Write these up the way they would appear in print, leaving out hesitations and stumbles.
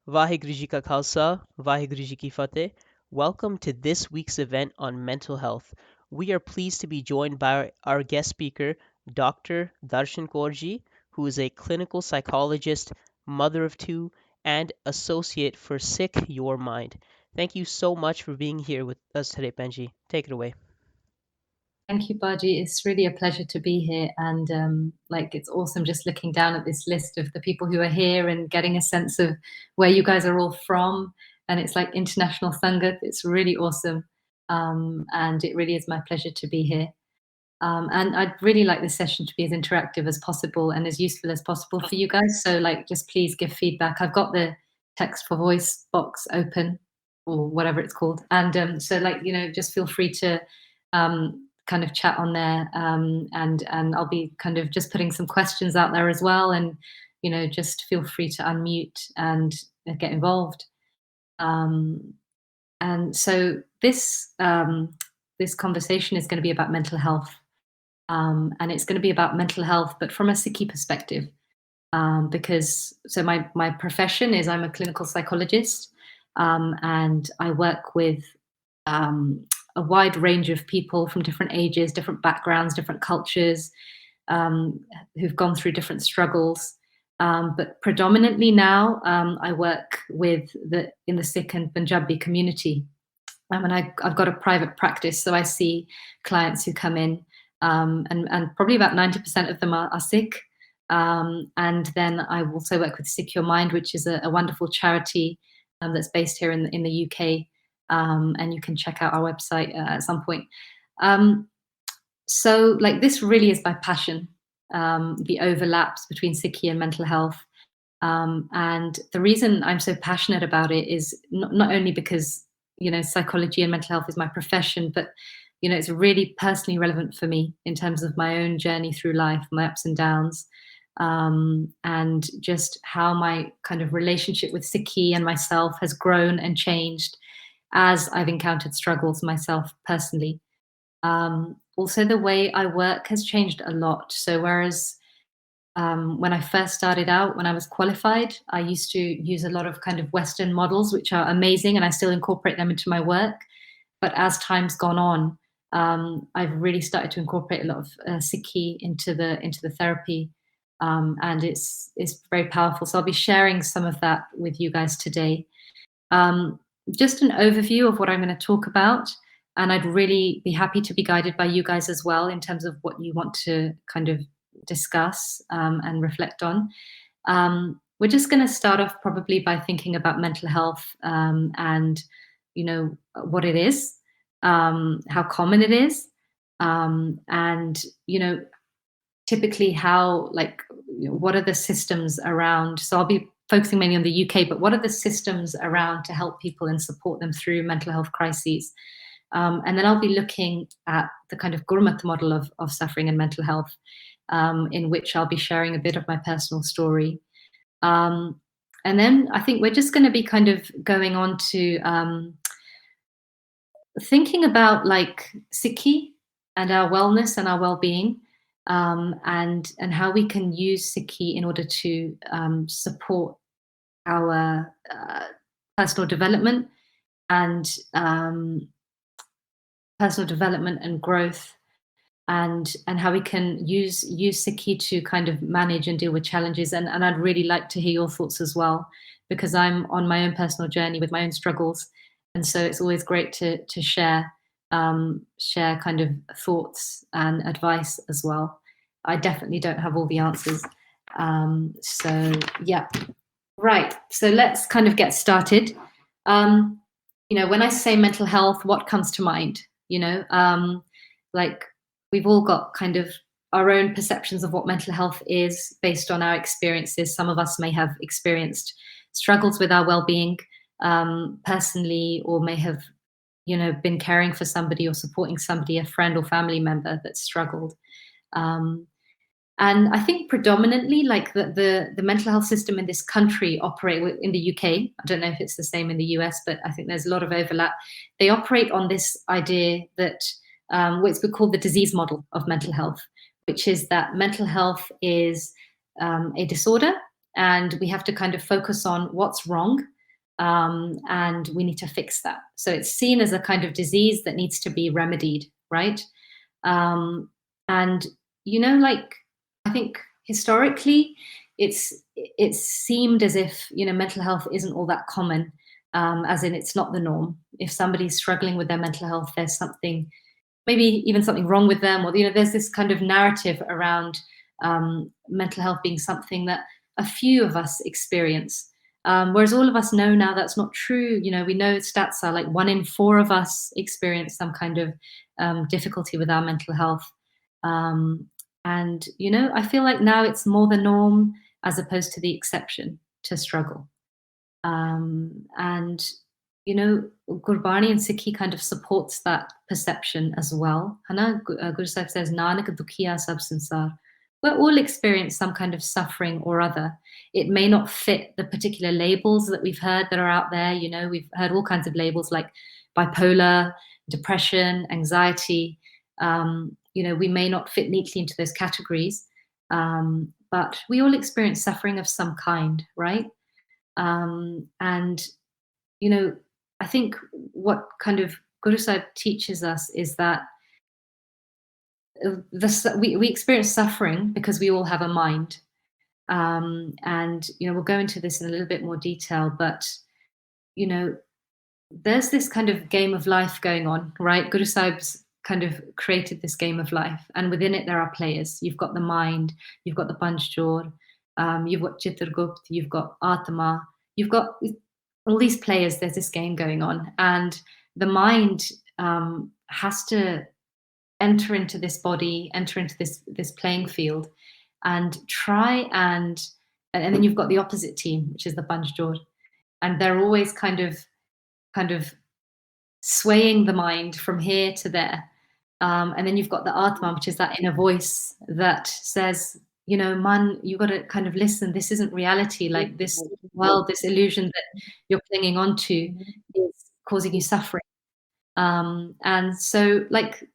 Vaheguru Ji Ka Khalsa, Vaheguru Ji Ki Fateh. Welcome to this week's event on mental health. We are pleased to be joined by our guest speaker, Dr. Darshan Kaur Ji, who is a clinical psychologist, mother of two, and associate for Sikh Your Mind. Thank you so much for being here with us today, Benji. Take it away. Thank you, Baji. It's really a pleasure to be here. And it's awesome just looking down at this list of the people who are here and getting a sense of where you guys are all from. And it's like International Sangat. It's really awesome. And it really is my pleasure to be here. And I'd really like this session to be as interactive as possible and as useful as possible for you guys. So just please give feedback. I've got the text for voice box open or whatever it's called. And just feel free to kind of chat on there. And I'll be kind of just putting some questions out there as well. And, just feel free to unmute and get involved. And so this conversation is going to be about mental health. And it's going to be about mental health, but from a Sikhi perspective. Because my profession is I'm a clinical psychologist, and I work with a wide range of people from different ages, different backgrounds, different cultures, who've gone through different struggles. But predominantly now, I work in the Sikh and Punjabi community. And I've got a private practice, so I see clients who come in, and probably about 90% of them are Sikh. And then I also work with Sikh Your Mind, which is a wonderful charity that's based here in the UK. And you can check out our website at some point. So this really is my passion, the overlaps between Sikhi and mental health. And the reason I'm so passionate about it is not only because, psychology and mental health is my profession, but, it's really personally relevant for me in terms of my own journey through life, my ups and downs, and just how my kind of relationship with Sikhi and myself has grown and changed as I've encountered struggles myself personally. Also, the way I work has changed a lot. So whereas when I first started out, when I was qualified, I used to use a lot of kind of Western models, which are amazing, and I still incorporate them into my work. But as time's gone on, I've really started to incorporate a lot of Sikhi into the therapy, and it's very powerful. So I'll be sharing some of that with you guys today. Just an overview of what I'm going to talk about, and I'd really be happy to be guided by you guys as well in terms of what you want to kind of discuss and reflect on. We're just going to start off probably by thinking about mental health, and what it is, how common it is, and typically how what are the systems around. So I'll be focusing mainly on the UK, but what are the systems around to help people and support them through mental health crises? And then I'll be looking at the kind of Gurmat model of suffering and mental health, in which I'll be sharing a bit of my personal story. And then I think we're just going to be kind of going on to thinking about Sikhi and our wellness and our well-being, and how we can use Sikhi in order to support our personal development and growth, and how we can use Sikhi to kind of manage and deal with challenges. And I'd really like to hear your thoughts as well, because I'm on my own personal journey with my own struggles, and so it's always great to share kind of thoughts and advice as well. I definitely don't have all the answers. So yeah, right. So let's kind of get started. When I say mental health, what comes to mind? We've all got kind of our own perceptions of what mental health is based on our experiences. Some of us may have experienced struggles with our well-being personally, or may have been caring for somebody or supporting somebody, a friend or family member that struggled. And I think predominantly the mental health system in this country operate in the UK. I don't know if it's the same in the US, but I think there's a lot of overlap. They operate on this idea that what's called the disease model of mental health, which is that mental health is a disorder, and we have to kind of focus on what's wrong and we need to fix that. So it's seen as a kind of disease that needs to be remedied, right? Um, and like, I think historically, it's seemed as if mental health isn't all that common, as in it's not the norm. If somebody's struggling with their mental health, there's something, maybe even something wrong with them, or there's this kind of narrative around mental health being something that a few of us experience. Whereas all of us know now that's not true. We know stats are like 1 in 4 of us experience some kind of difficulty with our mental health. And I feel like now it's more the norm as opposed to the exception to struggle. And Gurbani and Sikhi kind of supports that perception as well. Guru Sahib says, Nanak dukhiya sab sansar. We all experience some kind of suffering or other. It may not fit the particular labels that we've heard that are out there. We've heard all kinds of labels like bipolar, depression, anxiety. We may not fit neatly into those categories, but we all experience suffering of some kind, right? And I think what kind of Guru Sahib teaches us is that we experience suffering because we all have a mind. And we'll go into this in a little bit more detail, but there's this kind of game of life going on, right? Guru Sahib's kind of created this game of life, and within it there are players. You've got the mind, you've got the Panchjor, you've got Chitragupt, you've got Atma, you've got all these players. There's this game going on, and the mind has to enter into this body, enter into this playing field, and try and then you've got the opposite team, which is the Panchjor, and they're always kind of swaying the mind from here to there. And then you've got the Atma, which is that inner voice that says, man, you got to kind of listen. This isn't reality. Like this world, this illusion that you're clinging onto is causing you suffering. And so, like,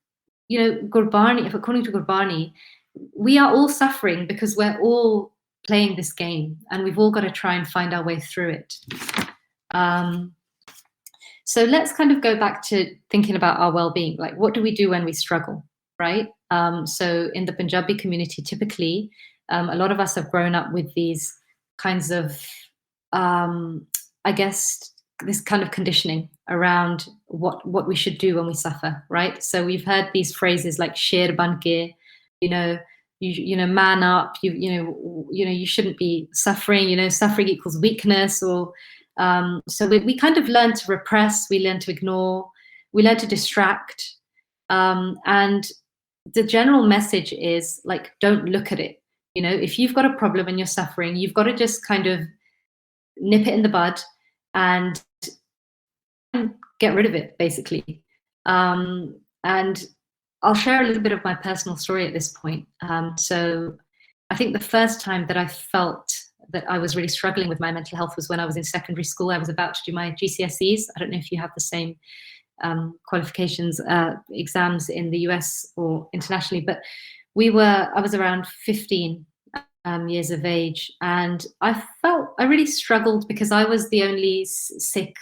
Gurbani, if according to Gurbani, we are all suffering because we're all playing this game, and we've all got to try and find our way through it. So let's kind of go back to thinking about our well-being. Like, what do we do when we struggle, right? So in the Punjabi community, typically, a lot of us have grown up with these kinds of, I guess, this kind of conditioning around what we should do when we suffer, right? So we've heard these phrases like "sher banke," man up. You shouldn't be suffering. Suffering equals weakness, or so we kind of learn to repress, we learn to ignore, we learn to distract. And the general message is like, don't look at it. If you've got a problem and you're suffering, you've got to just kind of nip it in the bud and get rid of it, basically. And I'll share a little bit of my personal story at this point. So I think the first time that I felt that I was really struggling with my mental health was when I was in secondary school. I was about to do my GCSEs. I don't know if you have the same qualifications exams in the US or internationally, but I was around 15 years of age, and I really struggled because I was the only Sikh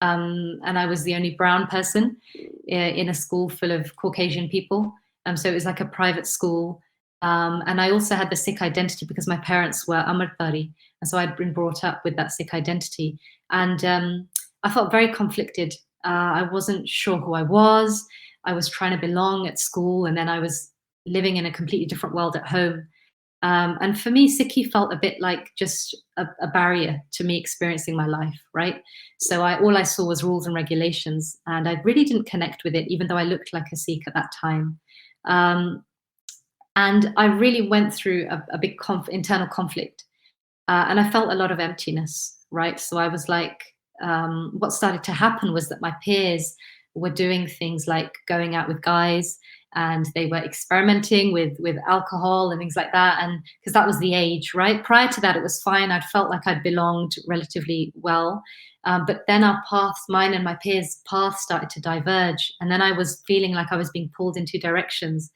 and I was the only brown person in a school full of Caucasian people. So it was like a private school. And I also had the Sikh identity because my parents were Amritdhari. And so I'd been brought up with that Sikh identity. And I felt very conflicted. I wasn't sure who I was. I was trying to belong at school, and then I was living in a completely different world at home. And for me, Sikhi felt a bit like just a barrier to me experiencing my life, right? So all I saw was rules and regulations, and I really didn't connect with it, even though I looked like a Sikh at that time. And I really went through a big internal conflict, and I felt a lot of emptiness, right? So I was like, what started to happen was that my peers were doing things like going out with guys, and they were experimenting with alcohol and things like that. And because that was the age, right? Prior to that, it was fine. I'd felt like I belonged relatively well. But then mine and my peers' paths started to diverge. And then I was feeling like I was being pulled in two directions.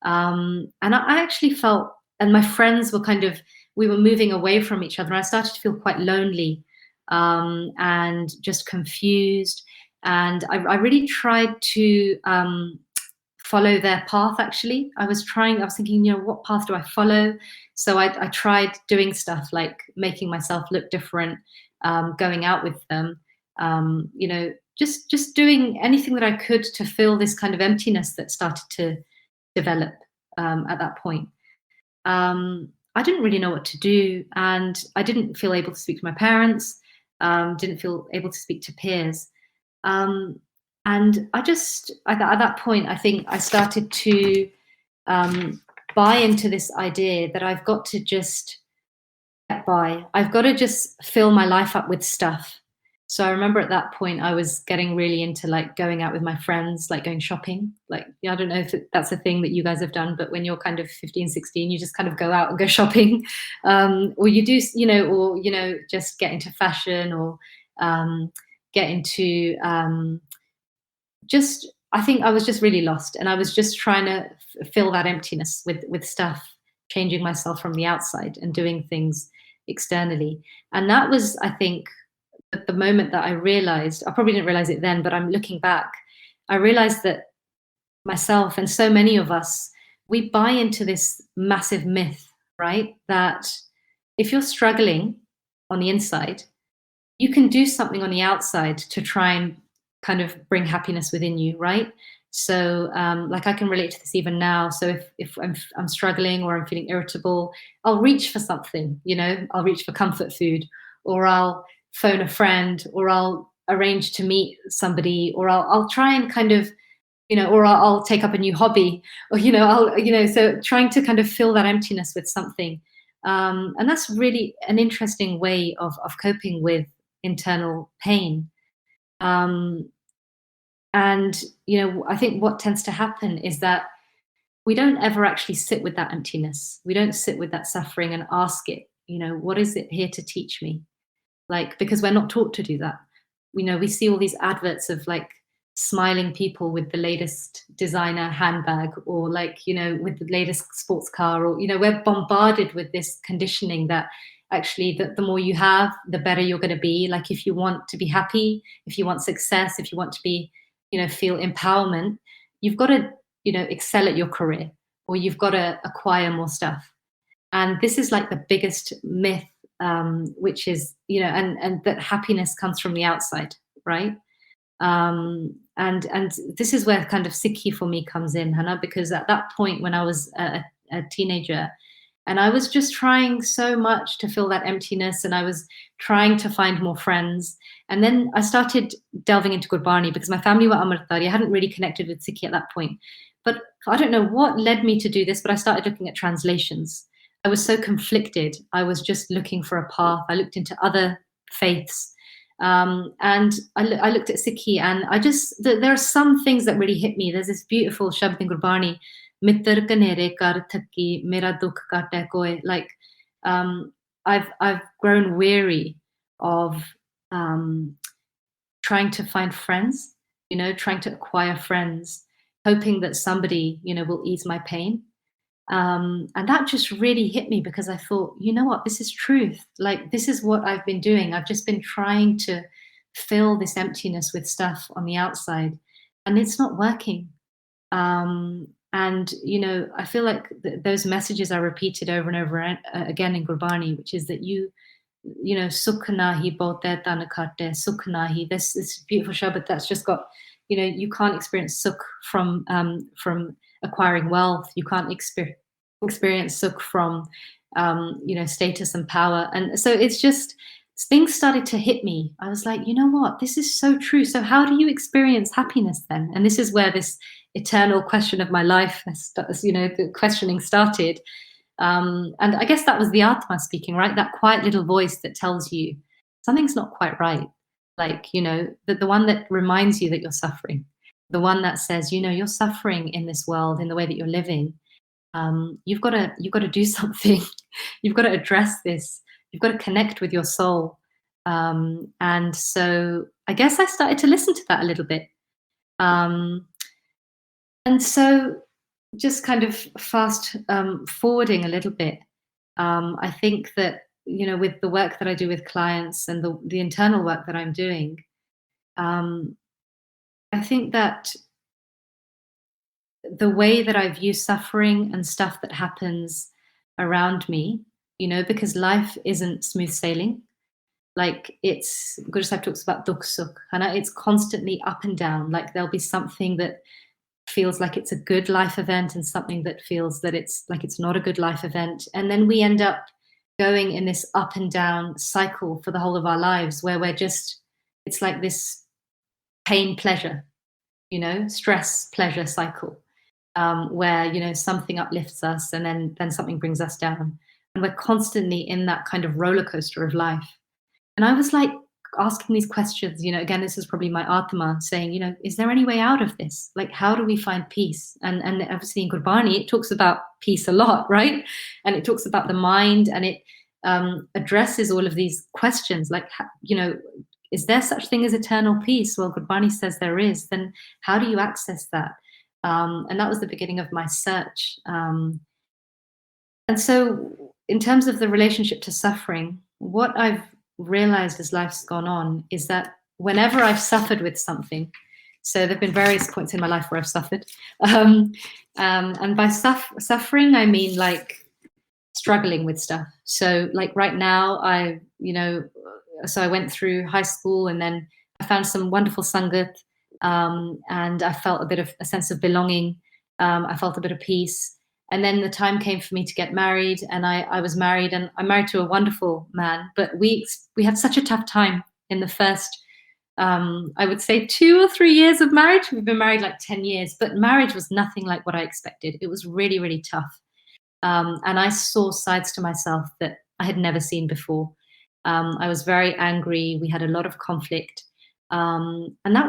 And I actually and my friends were we were moving away from each other. And I started to feel quite lonely. and just confused. And I really tried to follow their path. Actually, I was thinking, what path do I follow? So I tried doing stuff like making myself look different, going out with them, just doing anything that I could to fill this kind of emptiness that started to develop at that point. I didn't really know what to do, and I didn't feel able to speak to my parents, didn't feel able to speak to peers. Um, and at that point, I think I started to um, buy into this idea that I've got to just get by. I've got to just fill my life up with stuff. So I remember at that point I was getting really into like going out with my friends, like going shopping. Like, yeah, I don't know if that's a thing that you guys have done, but when you're kind of 15, 16, you just kind of go out and go shopping. Or you do, just get into fashion or get into just I think I was just really lost, and I was just trying to fill that emptiness with stuff, changing myself from the outside and doing things externally. And that was, I think, at the moment that I realized. I probably didn't realize it then, but I'm looking back. I realized that myself and so many of us, we buy into this massive myth, right? That if you're struggling on the inside, you can do something on the outside to try and kind of bring happiness within you, right? So, like I can relate to this even now. So if I'm struggling or I'm feeling irritable, I'll reach for something. I'll reach for comfort food, or I'll phone a friend, or I'll arrange to meet somebody, or I'll try and kind of, or I'll take up a new hobby, or so trying to kind of fill that emptiness with something. And that's really an interesting way of coping with internal pain. Um, and I think what tends to happen is that we don't ever actually sit with that emptiness. We don't sit with that suffering and ask it, what is it here to teach me? Like, because we're not taught to do that. We see all these adverts of like smiling people with the latest designer handbag, or like, with the latest sports car, or, we're bombarded with this conditioning that actually the more you have, the better you're going to be. Like, if you want to be happy, if you want success, if you want to be, feel empowerment, you've got to, excel at your career, or you've got to acquire more stuff. And this is like the biggest myth, which is, and that happiness comes from the outside, right? And this is where kind of Sikhi for me comes in, Hannah, because at that point when I was a teenager, and I was just trying so much to fill that emptiness, and I was trying to find more friends. And then I started delving into Gurbani because my family were Amritdhari. I hadn't really connected with Sikhi at that point. But I don't know what led me to do this, but I started looking at translations. I was so conflicted. I was just looking for a path. I looked into other faiths. And I looked at Sikhi, and there are some things that really hit me. There's this beautiful Shabd in Gurbani, "Mittar kanere kar thaki, mera dukh kaटे कोय." Like, I've grown weary of trying to find friends, trying to acquire friends, hoping that somebody, will ease my pain. And that just really hit me because I thought, you know what, this is truth. Like, this is what I've been doing. I've just been trying to fill this emptiness with stuff on the outside, and it's not working. And I feel like those messages are repeated over and over again in Gurbani, which is that sukh nahi bote tan khate, sukh nahi. This beautiful Shabad that's just got, you can't experience sukh from acquiring wealth. You can't experience sukh from status and power. And so it's just, things started to hit me. I was like, you know what, this is so true. So how do you experience happiness then? And this is where this eternal question of my life, the questioning started. And I guess that was the Atma speaking, right? That quiet little voice that tells you something's not quite right. Like, the one that reminds you that you're suffering, the one that says, you're suffering in this world, in the way that you're living. You've got to do something. You've got to address this. You've got to connect with your soul. And so I guess I started to listen to that a little bit. And so just kind of fast forwarding a little bit, I think that with the work that I do with clients and the internal work that I'm doing, um, I think that the way that I view suffering and stuff that happens around me, because life isn't smooth sailing. Like, it's Guru Sahib talks about dukh sukh, and it's constantly up and down. Like, there'll be something that feels like it's a good life event and something that feels that it's like it's not a good life event. And then we end up going in this up and down cycle for the whole of our lives where it's like this pain pleasure, stress pleasure cycle, where, something uplifts us and then something brings us down. And we're constantly in that kind of roller coaster of life. And I was like asking these questions, again, this is probably my Atma saying, is there any way out of this? Like, how do we find peace? And obviously in Gurbani, it talks about peace a lot, right? And it talks about the mind, and it addresses all of these questions, like, is there such thing as eternal peace? Well, Gurbani says there is. Then how do you access that? And that was the beginning of my search. And so, in terms of the relationship to suffering, what I've realized as life's gone on is that whenever I've suffered with something, so there have been various points in my life where I've suffered. And by suffering, I mean like struggling with stuff. So, like right now, so I went through high school and then I found some wonderful Sangat, and I felt a sense of belonging. I felt a bit of peace. And then the time came for me to get married, and I was married, and I'm married to a wonderful man. But we had such a tough time in the first, I would say, 2 or 3 years of marriage. We've been married like 10 years, but marriage was nothing like what I expected. It was really, really tough. And I saw sides to myself that I had never seen before. I was very angry. We had a lot of conflict. And I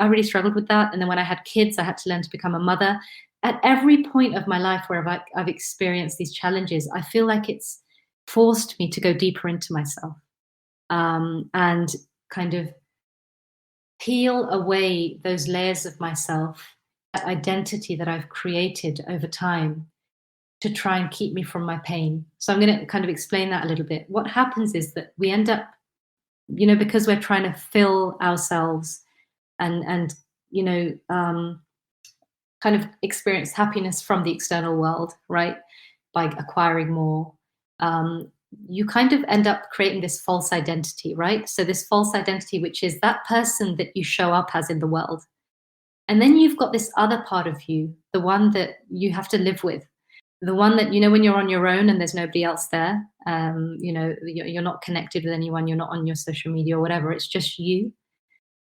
really struggled with that. And then when I had kids, I had to learn to become a mother. At every point of my life where I've experienced these challenges, I feel like it's forced me to go deeper into myself, and kind of peel away those layers of myself, that identity that I've created over time to try and keep me from my pain. So I'm going to kind of explain that a little bit. What happens is that we end up, because we're trying to fill ourselves and kind of experience happiness from the external world, right? By acquiring more. You kind of end up creating this false identity, right? So this false identity, which is that person that you show up as in the world. And then you've got this other part of you, the one that you have to live with, the one that, when you're on your own and there's nobody else there, you're not connected with anyone, you're not on your social media or whatever, it's just you.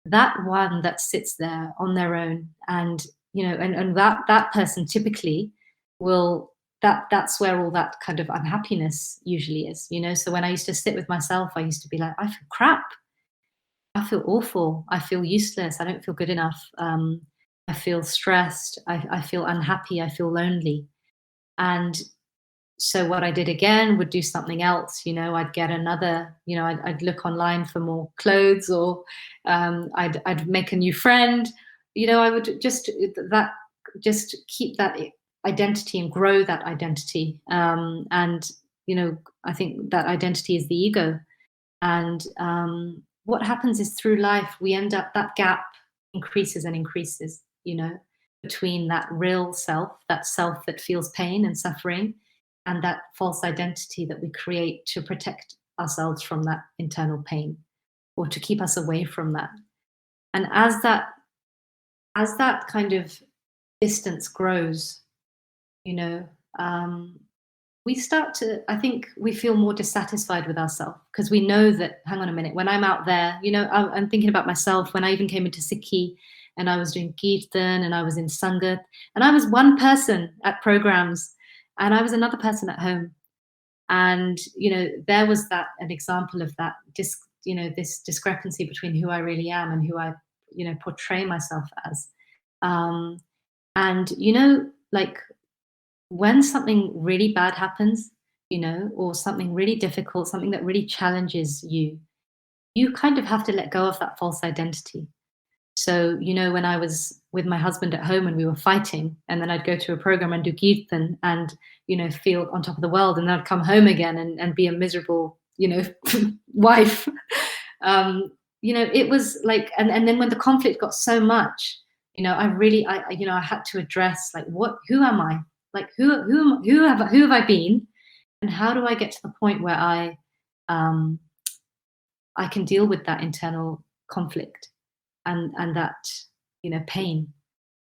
That one that sits there on their own, and and that person typically will that's where all that kind of unhappiness usually is. So when I used to sit with myself, I used to be like, I feel crap, I feel awful, I feel useless, I don't feel good enough, I feel stressed, I feel unhappy, I feel lonely. And so what I did again would do something else. I'd get another, I'd look online for more clothes, or I'd make a new friend. I would just keep that identity and grow that identity. And I think that identity is the ego. And what happens is, through life, we end up, that gap increases and increases, between that real self, that self that feels pain and suffering, and that false identity that we create to protect ourselves from that internal pain, or to keep us away from that. And as that kind of distance grows, we start to, I think we feel more dissatisfied with ourselves, because we know that, hang on a minute, when I'm out there, I'm thinking about myself when I even came into Sikhi, and I was doing Kirtan, and I was in Sangat, and I was one person at programs, and I was another person at home. And, there was an example of that, this discrepancy between who I really am and who I, portray myself as. And, like, when something really bad happens, or something really difficult, something that really challenges you, you kind of have to let go of that false identity. So, when I was with my husband at home and we were fighting, and then I'd go to a program and do kirtan and, feel on top of the world, and then I'd come home again and be a miserable, wife. It was like, and then when the conflict got so much, I had to address like, who am I? Like, who have I been? And how do I get to the point where um, I can deal with that internal conflict and that pain.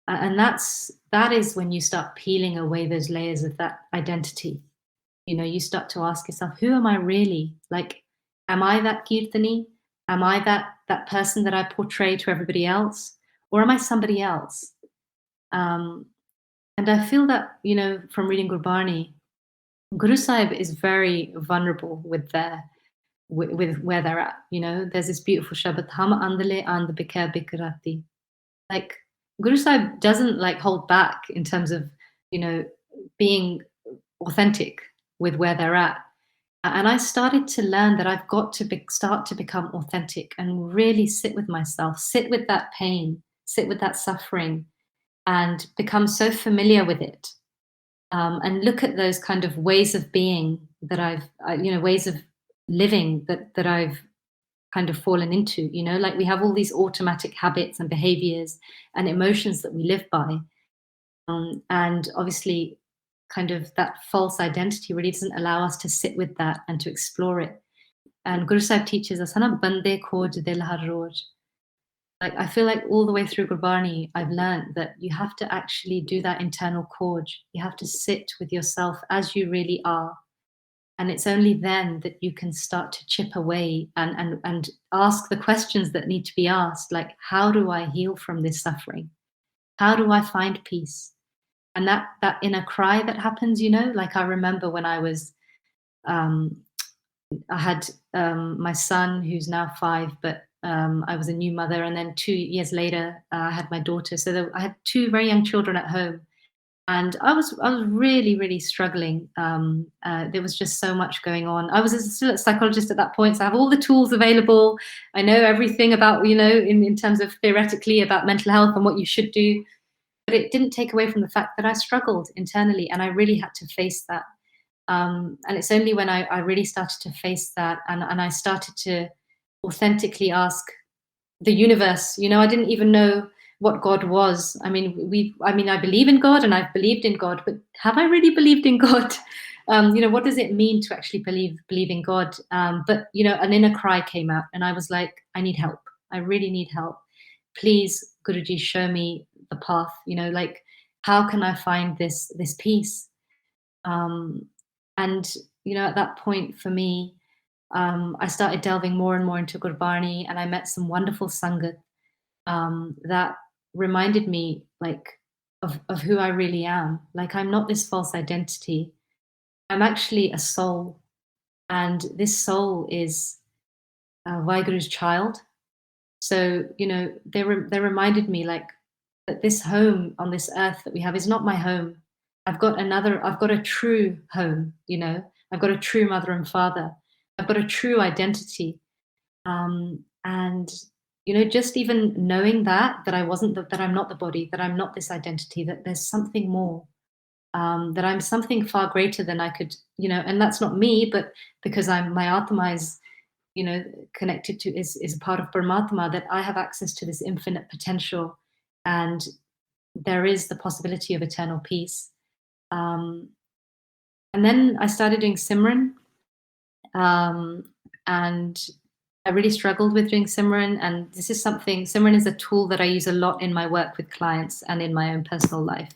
And that is when you start peeling away those layers of that identity. You start to ask yourself, who am I really? Like, am I that Kirtani? Am I that person that I portray to everybody else? Or am I somebody else? um, and I feel that, from reading Gurbani, Guru Sahib is very vulnerable with where they're at. There's this beautiful Shabad, Hum andale and bikar bikrati. Like, Guru Sahib doesn't like hold back in terms of, you know, being authentic with where they're at. And I started to learn that I've got to start to become authentic and really sit with myself, sit with that pain, sit with that suffering, and become so familiar with it. And look at those kind of ways of being that ways of living that I've kind of fallen into. Like, we have all these automatic habits and behaviors and emotions that we live by. And obviously, kind of that false identity really doesn't allow us to sit with that and to explore it. And Guru Sahib teaches us, "Hana bande khoj dil har roz." Like, I feel like all the way through Gurbani, I've learned that you have to actually do that internal khoj. You have to sit with yourself as you really are. And it's only then that you can start to chip away and ask the questions that need to be asked, like, how do I heal from this suffering? How do I find peace? And that inner cry that happens, like, I remember when um, I had my son who's now 5, but I was a new mother, and then 2 years later I had my daughter. So I had 2 very young children at home, and I was really really struggling. There was just so much going on. I was still a psychologist at that point, so I have all the tools available. I know everything about, in terms of theoretically about mental health and what you should do, but it didn't take away from the fact that I struggled internally, and I really had to face that. And it's only when I really started to face that, and I started to authentically ask the universe. I didn't even know what God was. I believe in God, and I've believed in God, but have I really believed in God? What does it mean to actually believe in God? But an inner cry came out, and I was like, I need help. I really need help. Please, Guruji, show me the path. Like, how can I find this peace? Um, and at that point for me, I started delving more and more into Gurbani, and I met some wonderful sangat that reminded me, like, of who I really am. Like, I'm not this false identity. I'm actually a soul, and this soul is Vaiguru's child. So they reminded me, like, that this home on this earth that we have is not my home. I've got a true home. I've got a true mother and father. I've got a true identity. And just even knowing that I wasn't that I'm not the body, that I'm not this identity, that there's something more, that I'm something far greater than I could, and that's not me, but because my Atma is, connected to, is a part of Paramatma, that I have access to this infinite potential, and there is the possibility of eternal peace. Um, and then I started doing Simran, um, and I really struggled with doing Simran. And Simran is a tool that I use a lot in my work with clients and in my own personal life.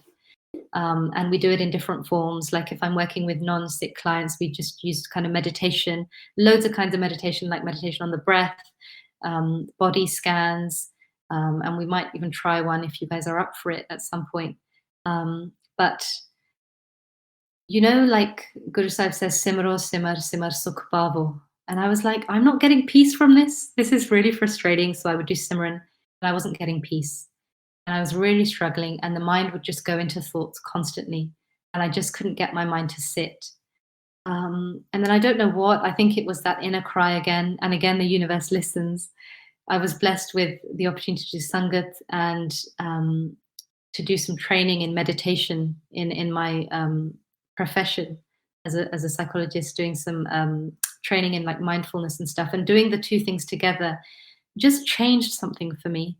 And we do it in different forms. Like, if I'm working with non-Sikh clients, we just use kind of meditation, loads of kinds of meditation, like meditation on the breath, body scans, and we might even try one if you guys are up for it at some point. But like Guru Sahib says, Simro Simar Simar Sukh Pavo. And I was like, I'm not getting peace from this. This is really frustrating. So I would do Simran, and I wasn't getting peace. And I was really struggling, and the mind would just go into thoughts constantly. And I just couldn't get my mind to sit. And then I don't know what, I think it was that inner cry again. And again, the universe listens. I was blessed with the opportunity to do sangat and to do some training in meditation in my profession as a psychologist, doing some training in like mindfulness and stuff, and doing the two things together just changed something for me.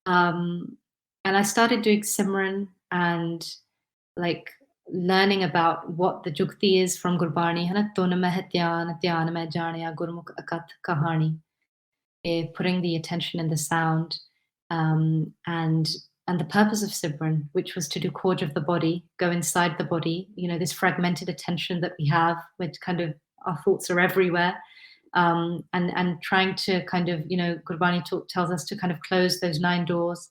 Um, and I started doing Simran and like learning about what the Jukti is from Gurbani. है ना, "तुन मह ध्यान, ध्यान में जानिया गुरमुख अकथ कहानी." Putting the attention in the sound, um, and and the purpose of Simran, which was to do Korj of the body, go inside the body. You know, this fragmented attention that we have, which kind of our thoughts are everywhere, and trying to kind of, you know, Gurbani tells us to kind of close those 9 doors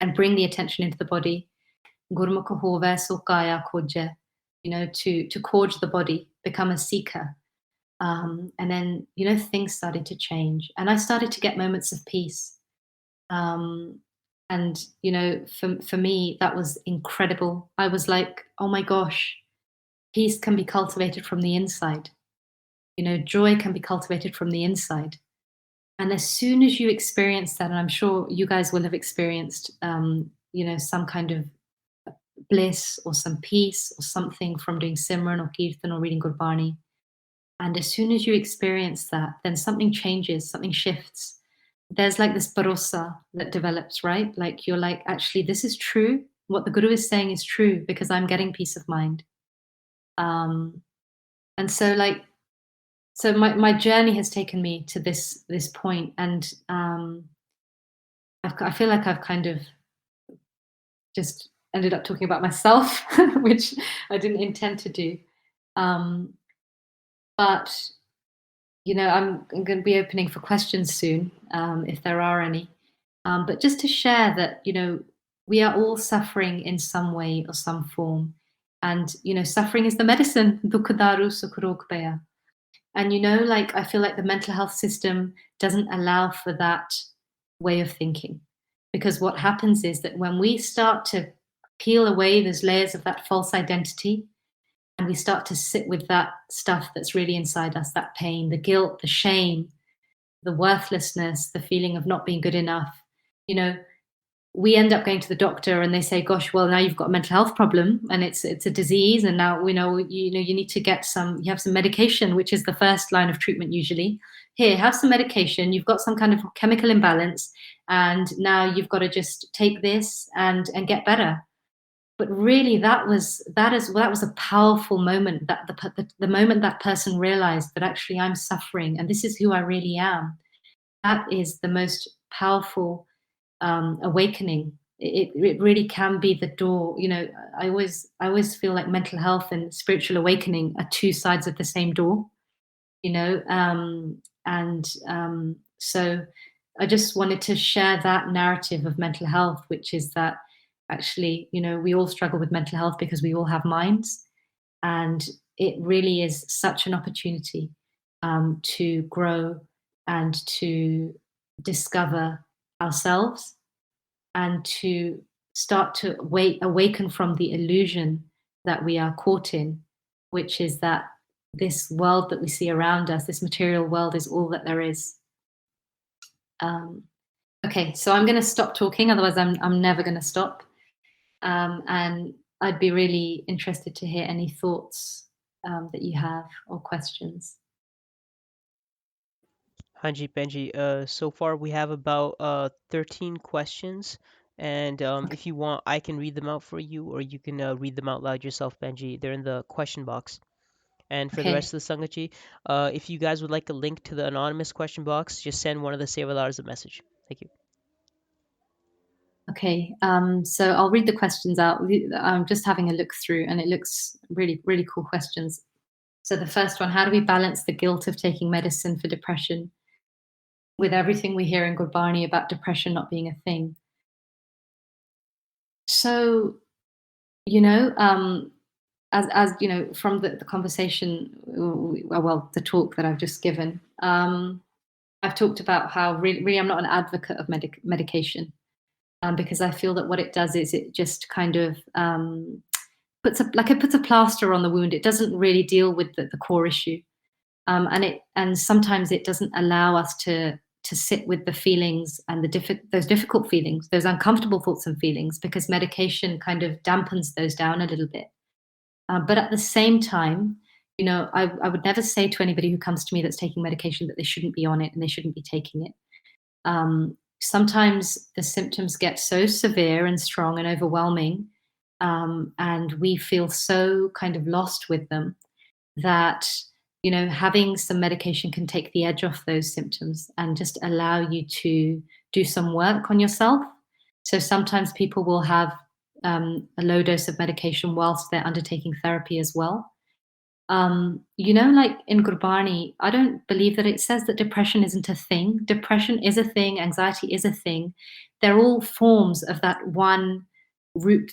and bring the attention into the body. Gurmukh hove so kaya khoje, you know, to Korj the body, become a seeker. And then, you know, things started to change, and I started to get moments of peace. Um, and you know, for me, that was incredible. I was like, oh my gosh, peace can be cultivated from the inside. You know, joy can be cultivated from the inside. And as soon as you experience that, and I'm sure you guys will have experienced, you know, some kind of bliss or some peace or something from doing Simran or Kirtan or reading Gurbani. And as soon as you experience that, then something changes, something shifts. There's like this barossa that develops, right? Like you're like, actually, this is true. What the guru is saying is true because I'm getting peace of mind. Um, and so like, so my journey has taken me to this point, and I feel like I've kind of just ended up talking about myself, which I didn't intend to do. Um, but you know, I'm going to be opening for questions soon, if there are any. But just to share that, you know, we are all suffering in some way or some form. And, you know, suffering is the medicine. Dukkadaru sukurokbaya. And, you know, like, I feel like the mental health system doesn't allow for that way of thinking. Because what happens is that when we start to peel away those layers of that false identity, and we start to sit with that stuff that's really inside us, that pain, the guilt, the shame, the worthlessness, the feeling of not being good enough, you know, we end up going to the doctor and they say, gosh, well, now you've got a mental health problem and it's a disease, and now we know, you know, you need to get some, you have some medication, which is the first line of treatment usually. Here, have some medication, you've got some kind of chemical imbalance, and now you've got to just take this and get better. But really, that was a powerful moment, that the moment that person realized that actually I'm suffering and this is who I really am. That is the most powerful awakening. It really can be the door. You know, I always feel like mental health and spiritual awakening are two sides of the same door. You know, and so I just wanted to share that narrative of mental health, which is that actually, you know, we all struggle with mental health because we all have minds, and it really is such an opportunity to grow and to discover ourselves and to start to awaken from the illusion that we are caught in, which is that this world that we see around us, this material world, is all that there is. Um, okay, so I'm going to stop talking, otherwise I'm never going to stop. And I'd be really interested to hear any thoughts that you have or questions. Hanji Benji, so far we have about 13 questions, and Okay. if you want, I can read them out for you, or you can read them out loud yourself, Benji. They're in the question box. And for the Okay. rest of the Sangachi, if you guys would like a link to the anonymous question box, just send one of the Sevalars a message. Thank you. Okay. So I'll read the questions out. I'm just having a look through, and it looks really, really cool questions. So the first one: how do we balance the guilt of taking medicine for depression with everything we hear in Gurbani about depression not being a thing? So, you know, as you know, from the conversation, well, the talk that I've just given, I've talked about how really I'm not an advocate of medication, because I feel that what it does is it just kind of it puts a plaster on the wound. It doesn't really deal with the core issue, and sometimes it doesn't allow us to sit with the feelings and those difficult feelings, those uncomfortable thoughts and feelings, because medication kind of dampens those down a little bit. But at the same time, I would never say to anybody who comes to me that's taking medication that they shouldn't be on it and they shouldn't be taking it. Sometimes the symptoms get so severe and strong and overwhelming, and we feel so kind of lost with them that having some medication can take the edge off those symptoms and just allow you to do some work on yourself. So sometimes people will have a low dose of medication whilst they're undertaking therapy as well. Like in Gurbani, I don't believe that it says that depression isn't a thing. Depression is a thing, anxiety is a thing. They're all forms of that one root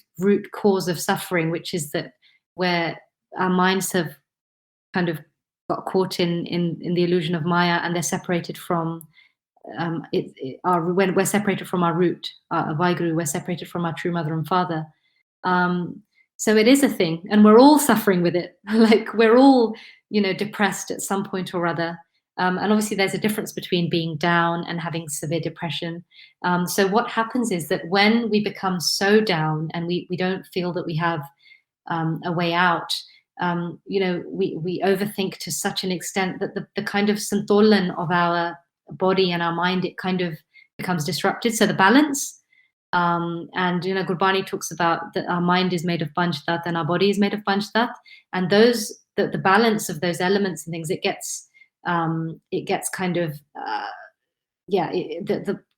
cause of suffering, which is that where our minds have kind of got caught in the illusion of Maya, and they're separated from when we're separated from our root, Vaiguru, we're separated from our true mother and father. So it is a thing, and we're all suffering with it. Like we're all, depressed at some point or other. And obviously, there's a difference between being down and having severe depression. So what happens is that when we become so down and we don't feel that we have a way out, we overthink to such an extent that the kind of santolan of our body and our mind, it kind of becomes disrupted. So the balance, and Gurbani talks about that our mind is made of Panchtat and our body is made of Panchtat, and the balance of those elements and things, it gets kind of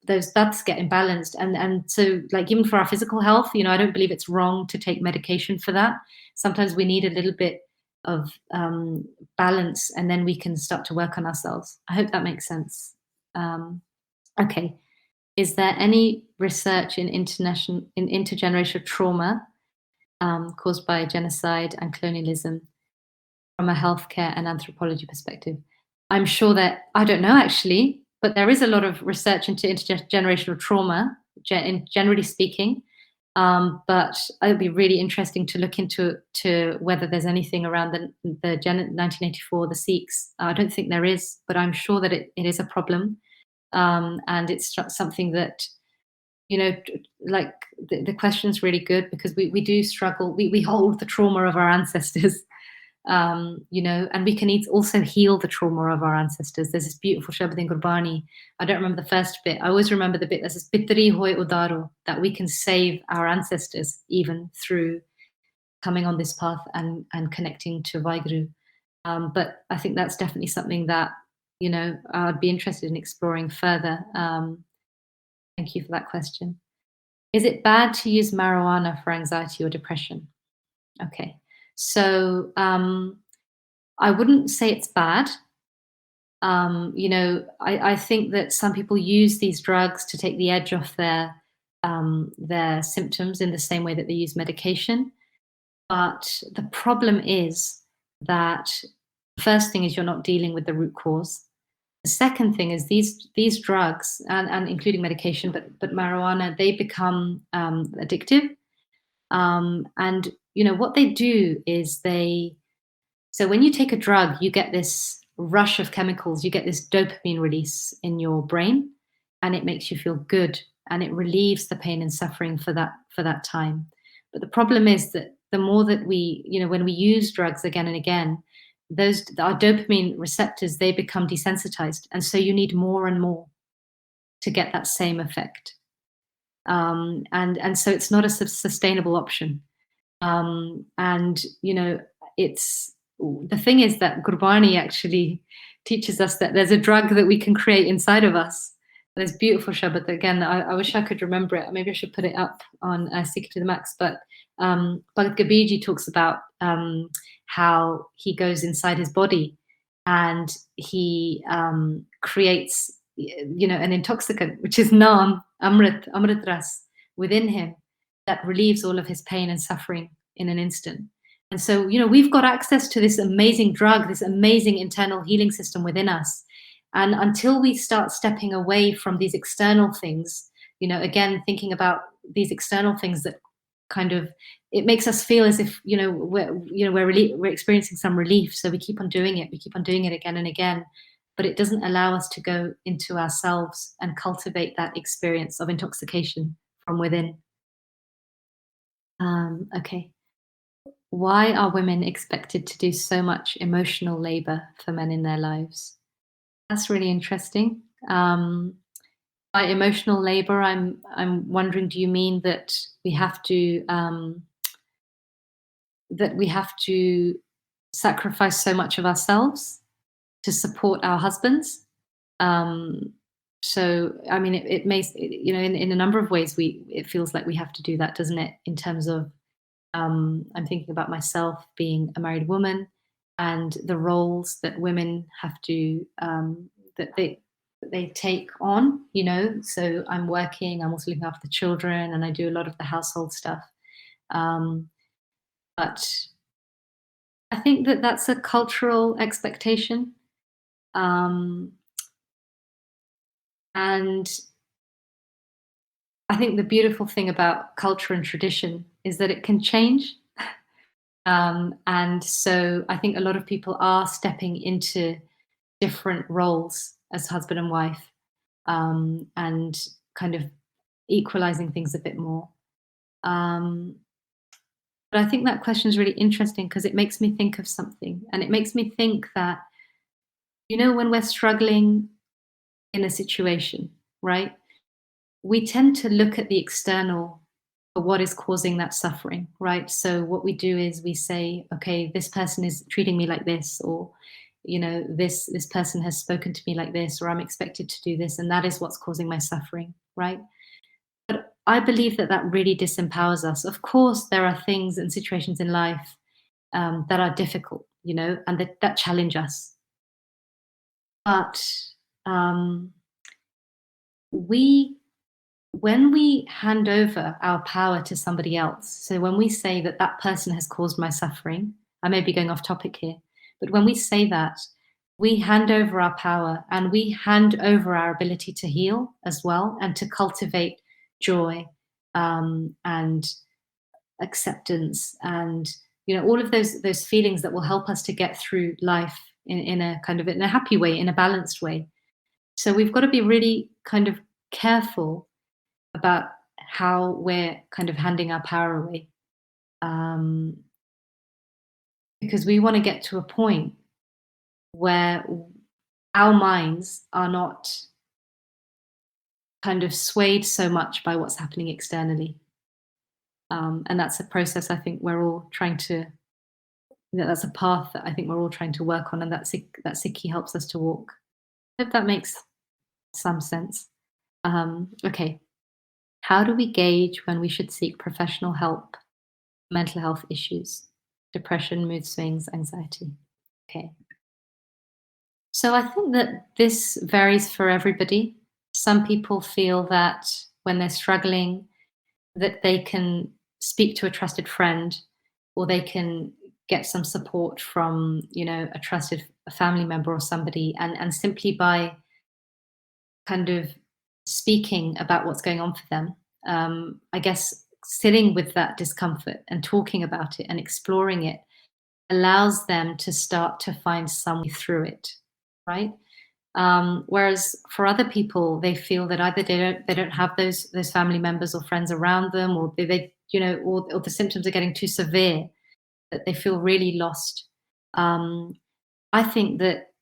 those that's get imbalanced, and so like even for our physical health, I don't believe it's wrong to take medication for that. Sometimes we need a little bit of balance, and then we can start to work on ourselves. I hope that makes sense. Okay. Is there any research in intergenerational trauma caused by genocide and colonialism from a healthcare and anthropology perspective? I'm sure that, I don't know actually, but there is a lot of research into intergenerational trauma, generally speaking. But it would be really interesting to look into whether there's anything around the 1984, the Sikhs. I don't think there is, but I'm sure that it is a problem. And it's something that, like the question's really good, because we do struggle. We hold the trauma of our ancestors, and we can also heal the trauma of our ancestors. There's this beautiful Shabad in Gurbani. I don't remember the first bit. I always remember the bit that says, Pitri hoy udaro, that we can save our ancestors even through coming on this path and connecting to Vaiguru. But I think that's definitely something that, I'd be interested in exploring further. Thank you for that question. Is it bad to use marijuana for anxiety or depression? Okay. So I wouldn't say it's bad. I think that some people use these drugs to take the edge off their symptoms in the same way that they use medication. But the problem is that the first thing is you're not dealing with the root cause. The second thing is these drugs, and including medication, but marijuana, they become addictive. And what they do is so when you take a drug, you get this rush of chemicals, you get this dopamine release in your brain, and it makes you feel good, and it relieves the pain and suffering for that time. But the problem is that the more that when we use drugs again and again, our dopamine receptors, they become desensitized, and so you need more and more to get that same effect. And so it's not a sustainable option. It's the thing is that Gurbani actually teaches us that there's a drug that we can create inside of us. There's beautiful Shabbat. Again, I wish I could remember it. Maybe I should put it up on Sikh to the Max. But Bhagat Gabiji talks about how he goes inside his body and he creates, an intoxicant, which is Naam, Amrit Ras, within him, that relieves all of his pain and suffering in an instant. And so, we've got access to this amazing drug, this amazing internal healing system within us. And until we start stepping away from these external things, again, thinking about these external things that kind of, it makes us feel as if, we're experiencing some relief. So we keep on doing it. We keep on doing it again and again. but it doesn't allow us to go into ourselves and cultivate that experience of intoxication from within. Okay. Why are women expected to do so much emotional labor for men in their lives? That's really interesting. By emotional labor, I'm wondering, do you mean that we have to sacrifice so much of ourselves to support our husbands? Um, so, I mean, it may, in a number of ways, it feels like we have to do that, doesn't it? In terms of, I'm thinking about myself being a married woman and the roles that women have to that they take on. So I'm working. I'm also looking after the children, and I do a lot of the household stuff. Um, but I think that that's a cultural expectation, um, and I think the beautiful thing about culture and tradition is that it can change. And so I think a lot of people are stepping into different roles as husband and wife, and kind of equalizing things a bit more. Um, but I think that question is really interesting because it makes me think of something. And it makes me think that, when we're struggling in a situation, right? We tend to look at the external for what is causing that suffering, right? So what we do is we say, okay, this person is treating me like this, or this person has spoken to me like this, or I'm expected to do this, and that is what's causing my suffering, right? But I believe that that really disempowers us. Of course, there are things and situations in life that are difficult, and that challenge us. But um, we when we hand over our power to somebody else, so when we say that that person has caused my suffering, I may be going off topic here, but when we say that, we hand over our power and we hand over our ability to heal as well and to cultivate joy, and acceptance, and all of those feelings that will help us to get through life in a kind of in a happy way, in a balanced way. So we've got to be really kind of careful about how we're kind of handing our power away, um, because we want to get to a point where our minds are not kind of swayed so much by what's happening externally. And that's a process I think we're all trying to, that's a path that I think we're all trying to work on, and that Sikhi helps us to walk. I hope that makes some sense. Okay. How do we gauge when we should seek professional help? Mental health issues, depression, mood swings, anxiety. Okay. So I think that this varies for everybody. Some people feel that when they're struggling, that they can speak to a trusted friend, or they can get some support from, a trusted family member or somebody, and simply by kind of speaking about what's going on for them, I guess sitting with that discomfort and talking about it and exploring it allows them to start to find some way through it, right? Whereas for other people, they feel that either they don't have those family members or friends around them, or or the symptoms are getting too severe that they feel really lost. Um, I think that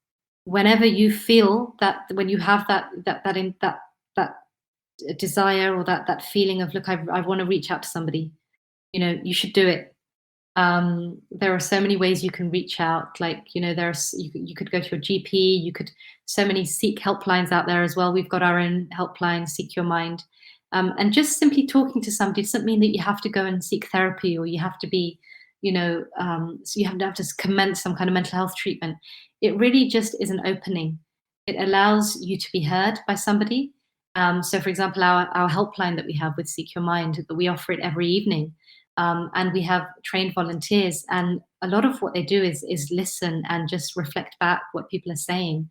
whenever you feel that, when you have that desire, or that feeling of, look, I want to reach out to somebody, you should do it. There are so many ways you can reach out. Like, you could go to your GP. You could, so many Sikh helplines out there as well. We've got our own helpline, Seek Your Mind. And just simply talking to somebody doesn't mean that you have to go and seek therapy, or you have to be, so you have to commence some kind of mental health treatment. It really just is an opening. It allows you to be heard by somebody. So, for example, our helpline that we have with Seek Your Mind, that we offer it every evening, and we have trained volunteers, and a lot of what they do is listen and just reflect back what people are saying.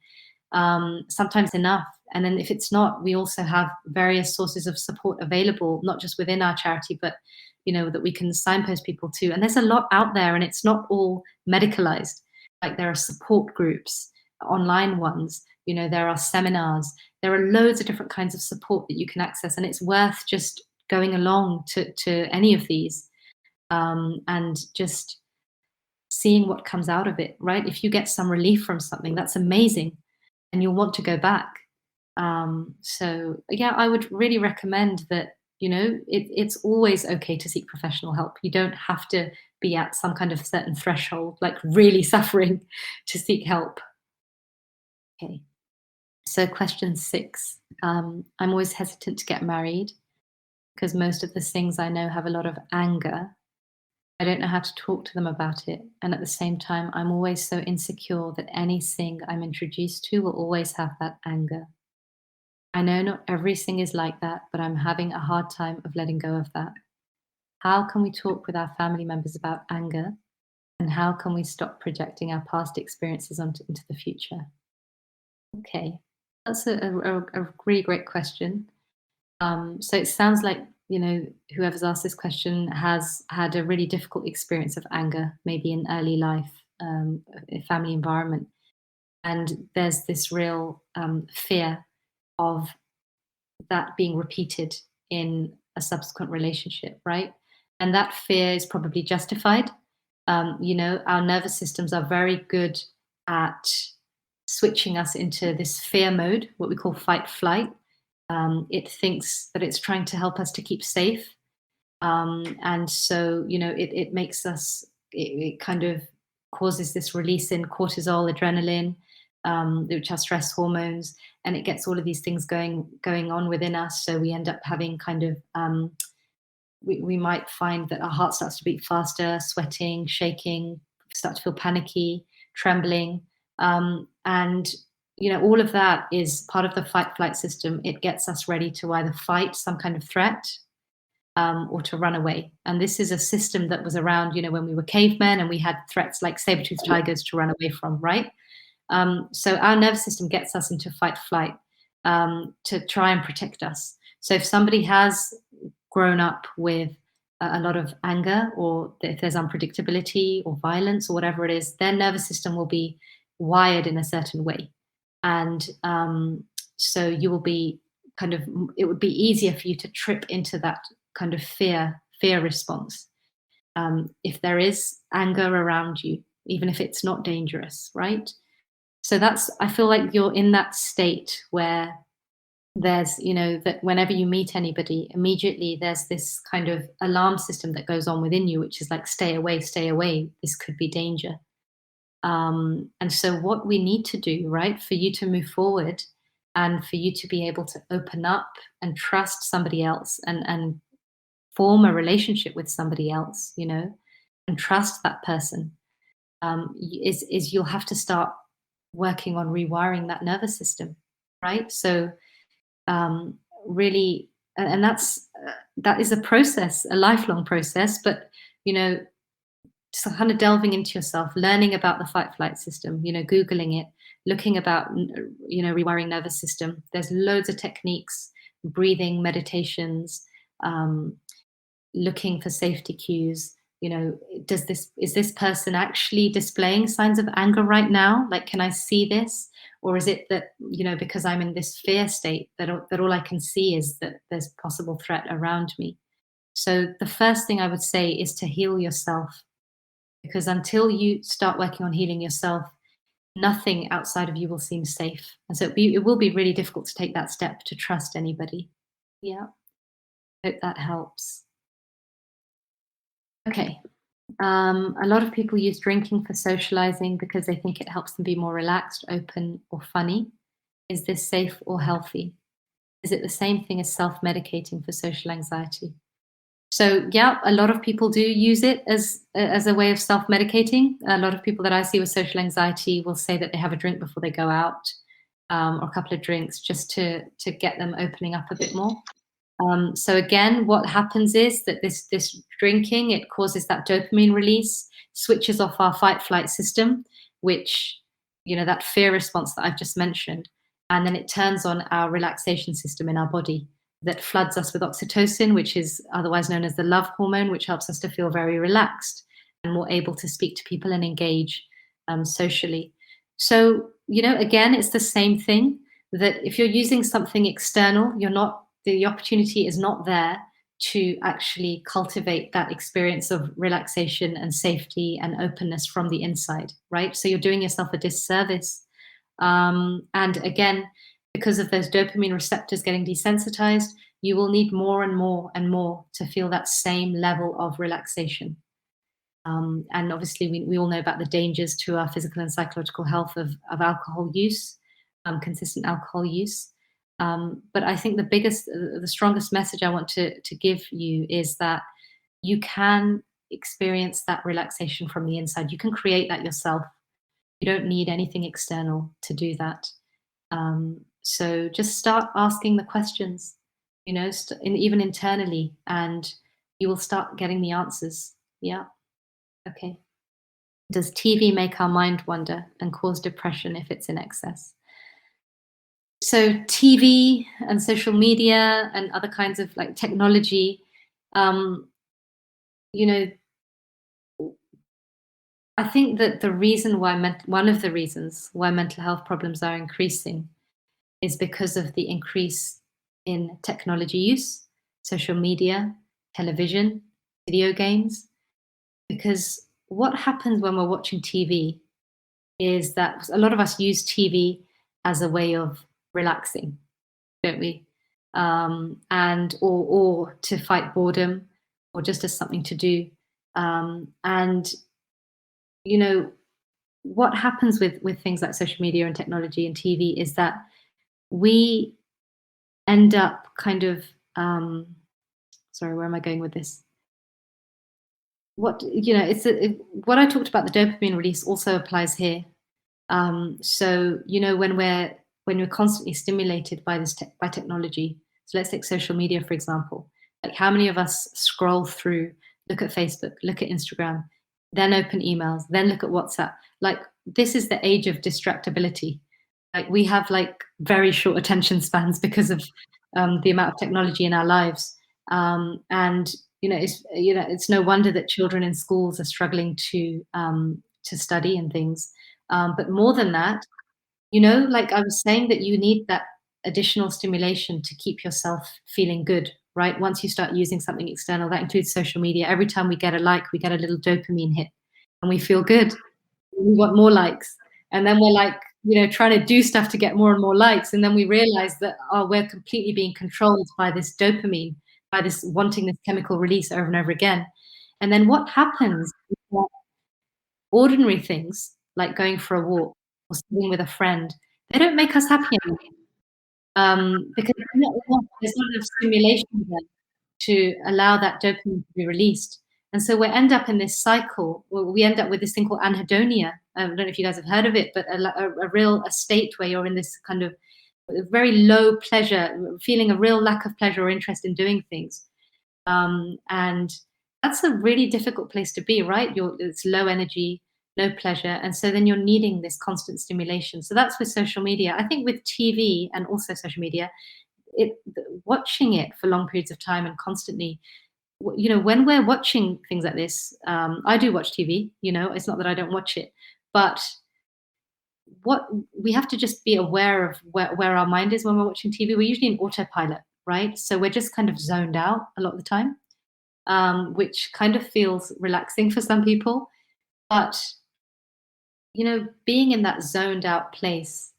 Sometimes enough, and then if it's not, we also have various sources of support available, not just within our charity, but that we can signpost people to. And there's a lot out there, and it's not all medicalized. Like, there are support groups, online ones. There are seminars. There are loads of different kinds of support that you can access, and it's worth just going along to any of these, and just seeing what comes out of it, right? If you get some relief from something, that's amazing, and you'll want to go back. So yeah, I would really recommend that. It's always okay to seek professional help. You don't have to be at some kind of certain threshold, like really suffering, to seek help. Okay. So question 6. I'm always hesitant to get married because most of the things I know have a lot of anger. I don't know how to talk to them about it. And at the same time, I'm always so insecure that anything I'm introduced to will always have that anger. I know not everything is like that, but I'm having a hard time of letting go of that. How can we talk with our family members about anger? And how can we stop projecting our past experiences into the future? Okay, that's a really great question. So it sounds like, whoever's asked this question has had a really difficult experience of anger, maybe in early life, a family environment. And there's this real fear of that being repeated in a subsequent relationship, right? And that fear is probably justified. Our nervous systems are very good at switching us into this fear mode, what we call fight flight. It thinks that it's trying to help us to keep safe. And so, it makes us, it kind of causes this release in cortisol, adrenaline, which are stress hormones, and it gets all of these things going on within us. So we end up having kind of, we might find that our heart starts to beat faster, sweating, shaking, start to feel panicky, trembling. And all of that is part of the fight flight system. It gets us ready to either fight some kind of threat, or to run away. And this is a system that was around, when we were cavemen and we had threats like saber-toothed tigers to run away from, right? So our nervous system gets us into fight flight, to try and protect us. So if somebody has grown up with a lot of anger, or if there's unpredictability or violence or whatever it is, their nervous system will be wired in a certain way. And so you will be it would be easier for you to trip into that kind of fear response, if there is anger around you, even if it's not dangerous, right? So I feel like you're in that state where there's, that whenever you meet anybody, immediately there's this kind of alarm system that goes on within you, which is like, stay away, this could be danger. And so what we need to do, right, for you to move forward and for you to be able to open up and trust somebody else, and form a relationship with somebody else, and trust that person, is you'll have to start working on rewiring that nervous system, right? So really, and that is a process, a lifelong process, but just kind of delving into yourself, learning about the fight flight system, Googling it, looking about, rewiring nervous system. There's loads of techniques, breathing, meditations, looking for safety cues. Is this person actually displaying signs of anger right now? Like, can I see this? Or is it that, because I'm in this fear state, that all I can see is that there's possible threat around me? So the first thing I would say is to heal yourself, because until you start working on healing yourself, nothing outside of you will seem safe. And so it will be really difficult to take that step to trust anybody. Yeah. Hope that helps. Okay. A lot of people use drinking for socializing because they think it helps them be more relaxed, open, or funny. Is this safe or healthy? Is it the same thing as self-medicating for social anxiety? So yeah, a lot of people do use it as a way of self-medicating. A lot of people that I see with social anxiety will say that they have a drink before they go out, or a couple of drinks, just to get them opening up a bit more. So again, what happens is that this drinking, it causes that dopamine release, switches off our fight flight system, which, that fear response that I've just mentioned, and then it turns on our relaxation system in our body that floods us with oxytocin, which is otherwise known as the love hormone, which helps us to feel very relaxed and more able to speak to people and engage socially. So, again, it's the same thing that if you're using something external, the opportunity is not there to actually cultivate that experience of relaxation and safety and openness from the inside, right? So you're doing yourself a disservice. And again, because of those dopamine receptors getting desensitized, you will need more and more and more to feel that same level of relaxation. And obviously, we all know about the dangers to our physical and psychological health of alcohol use, consistent alcohol use. But I think the strongest message I want to give you is that you can experience that relaxation from the inside. You can create that yourself. You don't need anything external to do that. So just start asking the questions, even internally, and you will start getting the answers. Yeah. Okay. Does TV make our mind wander and cause depression if it's in excess? So TV and social media and other kinds of like technology, um, you know, I think that one of the reasons why mental health problems are increasing is because of the increase in technology use, social media, television, video games. Because what happens when we're watching TV is that a lot of us use TV as a way of relaxing, don't we? And or to fight boredom, or just as something to do. And you know what happens with things like social media and technology and TV is that we end up kind of sorry, where am I going with this? What I talked about, the dopamine release also applies here. So when we're constantly stimulated by by technology. So let's take social media for example. Like how many of us scroll through, look at Facebook, look at Instagram, then open emails, then look at WhatsApp. Like this is the age of distractibility. Like we have like very short attention spans because of the amount of technology in our lives. And it's no wonder that children in schools are struggling to study and things. But more than that, like I was saying, that you need that additional stimulation to keep yourself feeling good, right? Once you start using something external, that includes social media. Every time we get a like, we get a little dopamine hit and we feel good. We want more likes. And then we're like, trying to do stuff to get more and more likes. And then we realize that, oh, we're completely being controlled by this dopamine, by this wanting this chemical release over and over again. And then what happens is that ordinary things like going for a walk or sitting with a friend, they don't make us happy anymore. Because there's not enough stimulation there to allow that dopamine to be released. And so we end up in this cycle. Well, we end up with this thing called anhedonia. I don't know if you guys have heard of it, but a state where you're in this kind of very low pleasure, feeling a real lack of pleasure or interest in doing things. And that's a really difficult place to be, right? It's low energy, no pleasure. And so then you're needing this constant stimulation. So that's with social media. I think with TV and also social media, watching it for long periods of time and constantly, when we're watching things like this, I do watch TV, it's not that I don't watch it, but what we have to just be aware of where our mind is when we're watching TV. We're usually in autopilot, right? So we're just kind of zoned out a lot of the time, which kind of feels relaxing for some people. But, being in that zoned out place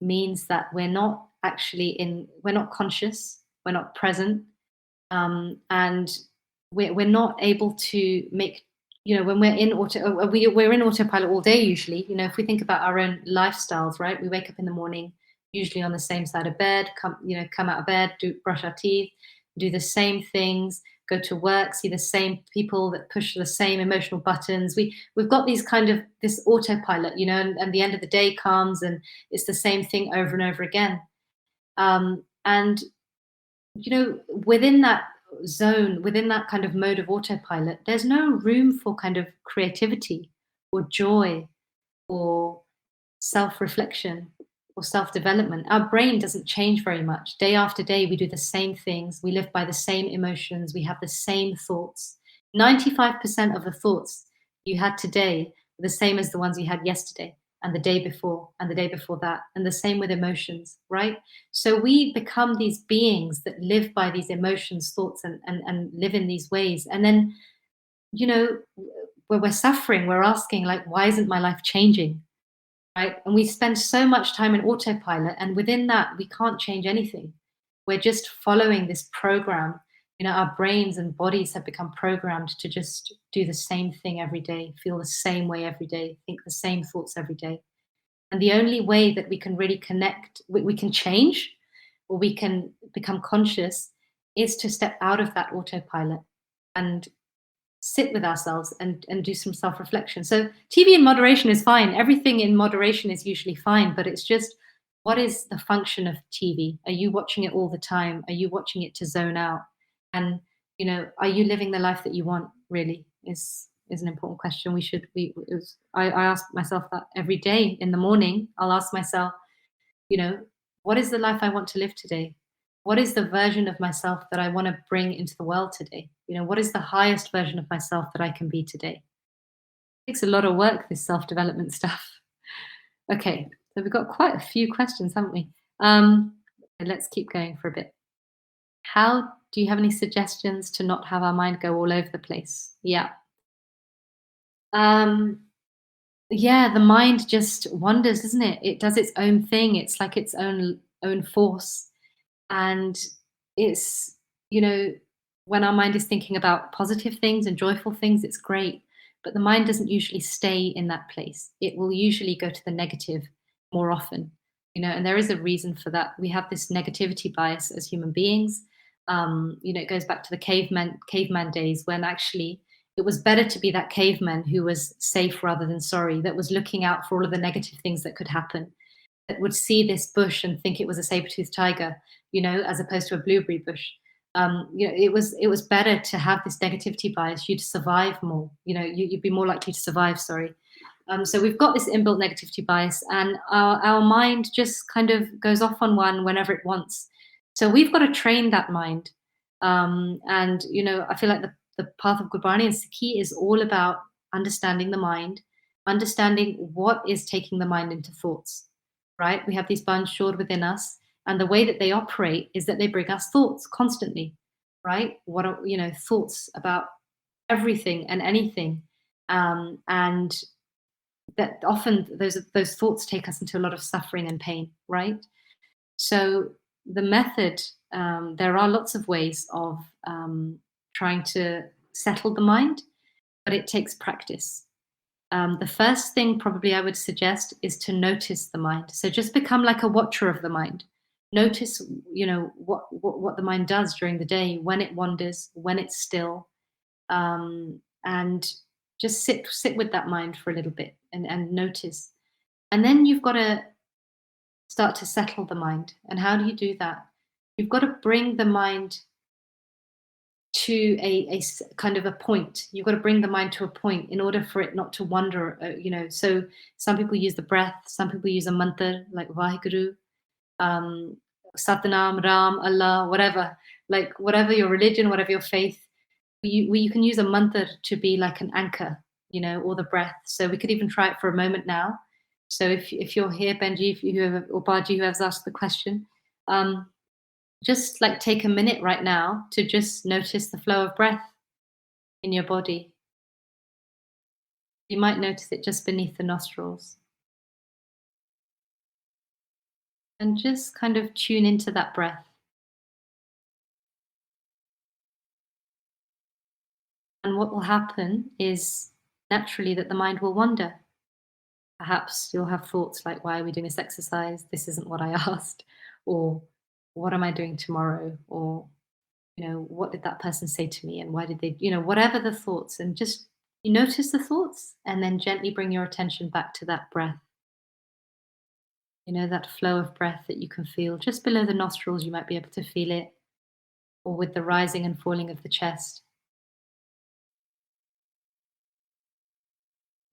means that we're not conscious, we're not present, and we're not able to make, when we're in autopilot all day usually. If we think about our own lifestyles, right? We wake up in the morning, usually on the same side of bed, come out of bed, brush our teeth, do the same things, go to work, see the same people that push the same emotional buttons. We've got this autopilot, and the end of the day comes and it's the same thing over and over again. And within that zone, within that kind of mode of autopilot, there's no room for kind of creativity or joy or self-reflection or self-development. Our brain doesn't change very much. Day after day, we do the same things. We live by the same emotions. We have the same thoughts. 95% of the thoughts you had today are the same as the ones you had yesterday. and the day before and the day before that, and the same with emotions, right? So we become these beings that live by these emotions, thoughts, and live in these ways. And then, you know, when we're suffering, we're asking, like, why isn't my life changing? Right? And we spend so much time in autopilot, and within that, we can't change anything. We're just following this program. Our brains and bodies have become programmed to just do the same thing every day, feel the same way every day, think the same thoughts every day. And the only way that we can really connect, we can change, or we can become conscious, is to step out of that autopilot and sit with ourselves and do some self-reflection. So TV in moderation is fine. Everything in moderation is usually fine, but it's just, what is the function of TV? Are you watching it all the time? Are you watching it to zone out? And are you living the life that you want? Really is an important question. I ask myself that every day in the morning. I'll ask myself, you know, what is the life I want to live today? What is the version of myself that I want to bring into the world today? What is the highest version of myself that I can be today? It takes a lot of work, this self development stuff. Okay, so we've got quite a few questions, haven't we? Let's keep going for a bit. How do you have any suggestions to not have our mind go all over the place? Yeah. Um, yeah, the mind just wanders, isn't it? It does its own thing. It's like its own force. And it's, you know, when our mind is thinking about positive things and joyful things, it's great. But the mind doesn't usually stay in that place. It will usually go to the negative more often, and there is a reason for that. We have this negativity bias as human beings. It goes back to the caveman days, when actually it was better to be that caveman who was safe rather than sorry, that was looking out for all of the negative things that could happen, that would see this bush and think it was a saber-toothed tiger, as opposed to a blueberry bush. It was better to have this negativity bias. You'd survive more. You'd be more likely to survive. Sorry. So we've got this inbuilt negativity bias, and our mind just kind of goes off on one whenever it wants. So we've got to train that mind. And I feel like the path of Gurbani and Sikhi is all about understanding the mind, understanding what is taking the mind into thoughts. Right? We have these bands stored within us, and the way that they operate is that they bring us thoughts constantly. Right? What are thoughts about everything and anything, and that often those thoughts take us into a lot of suffering and pain, right? So the method, there are lots of ways of trying to settle the mind, but it takes practice. The first thing probably I would suggest is to notice the mind. So just become like a watcher of the mind. Notice, what the mind does during the day, when it wanders, when it's still, and just sit with that mind for a little bit and notice. And then you've got to start to settle the mind. And how do you do that? You've got to bring the mind to kind of a point. You've got to bring the mind to a point in order for it not to wander. So some people use the breath, some people use a mantra like Vaheguru, Satnam, Ram, Allah, whatever. Like whatever your religion, whatever your faith, you can use a mantra to be like an anchor, or the breath. So we could even try it for a moment now. So if you're here, Benji, or Baji, who has asked the question, just like take a minute right now to just notice the flow of breath in your body. You might notice it just beneath the nostrils. And just kind of tune into that breath. And what will happen is naturally that the mind will wander. Perhaps you'll have thoughts like, why are we doing this exercise? This isn't what I asked. Or what am I doing tomorrow? Or, what did that person say to me? And why did they, whatever the thoughts. And just you notice the thoughts and then gently bring your attention back to that breath. That flow of breath that you can feel just below the nostrils. You might be able to feel it, or with the rising and falling of the chest.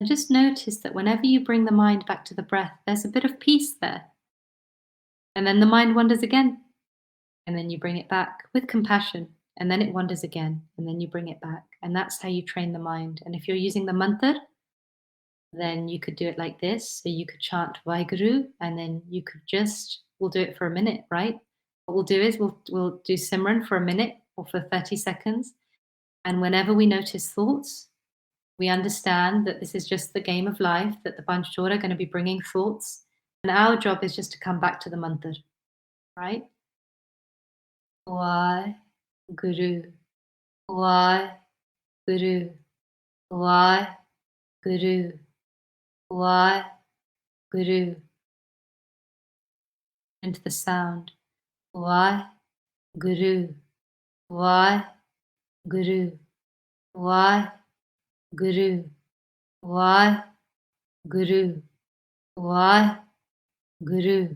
And just notice that whenever you bring the mind back to the breath, there's a bit of peace there. And then the mind wanders again. And then you bring it back with compassion. And then it wanders again. And then you bring it back. And that's how you train the mind. And if you're using the mantra, then you could do it like this. So you could chant Vaheguru, and then you could we'll do it for a minute, right? What we'll do is we'll do Simran for a minute or for 30 seconds. And whenever we notice thoughts, we understand that this is just the game of life, that the Panchachora are going to be bringing thoughts. And our job is just to come back to the mantra, right? Why, Guru, why, Guru, why, Guru, why, Guru. Into the sound. Why, Guru, why, Guru, why, Guru, why, Guru, why, Guru,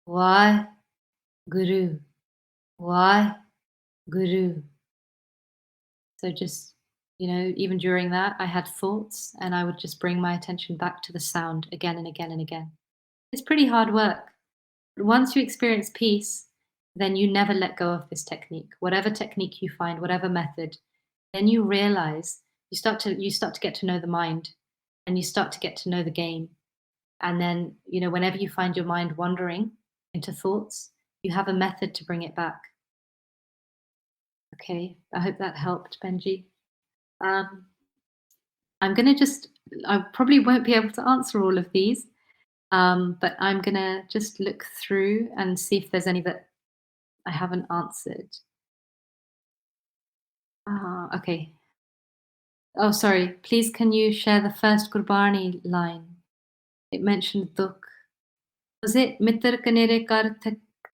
why, Guru, why, Guru. So just, even during that, I had thoughts and I would just bring my attention back to the sound again and again and again. It's pretty hard work. But once you experience peace, then you never let go of this technique. Whatever technique you find, whatever method, then you realize you start to get to know the mind and you start to get to know the game. And then, whenever you find your mind wandering into thoughts, you have a method to bring it back. Okay, I hope that helped, Benji. Um, I'm going to I probably won't be able to answer all of these, but I'm going to just look through and see if there's any that I haven't answered. Okay. Oh, sorry. Please, can you share the first Gurbani line? It mentioned dukh. Was it Mitar kanere kar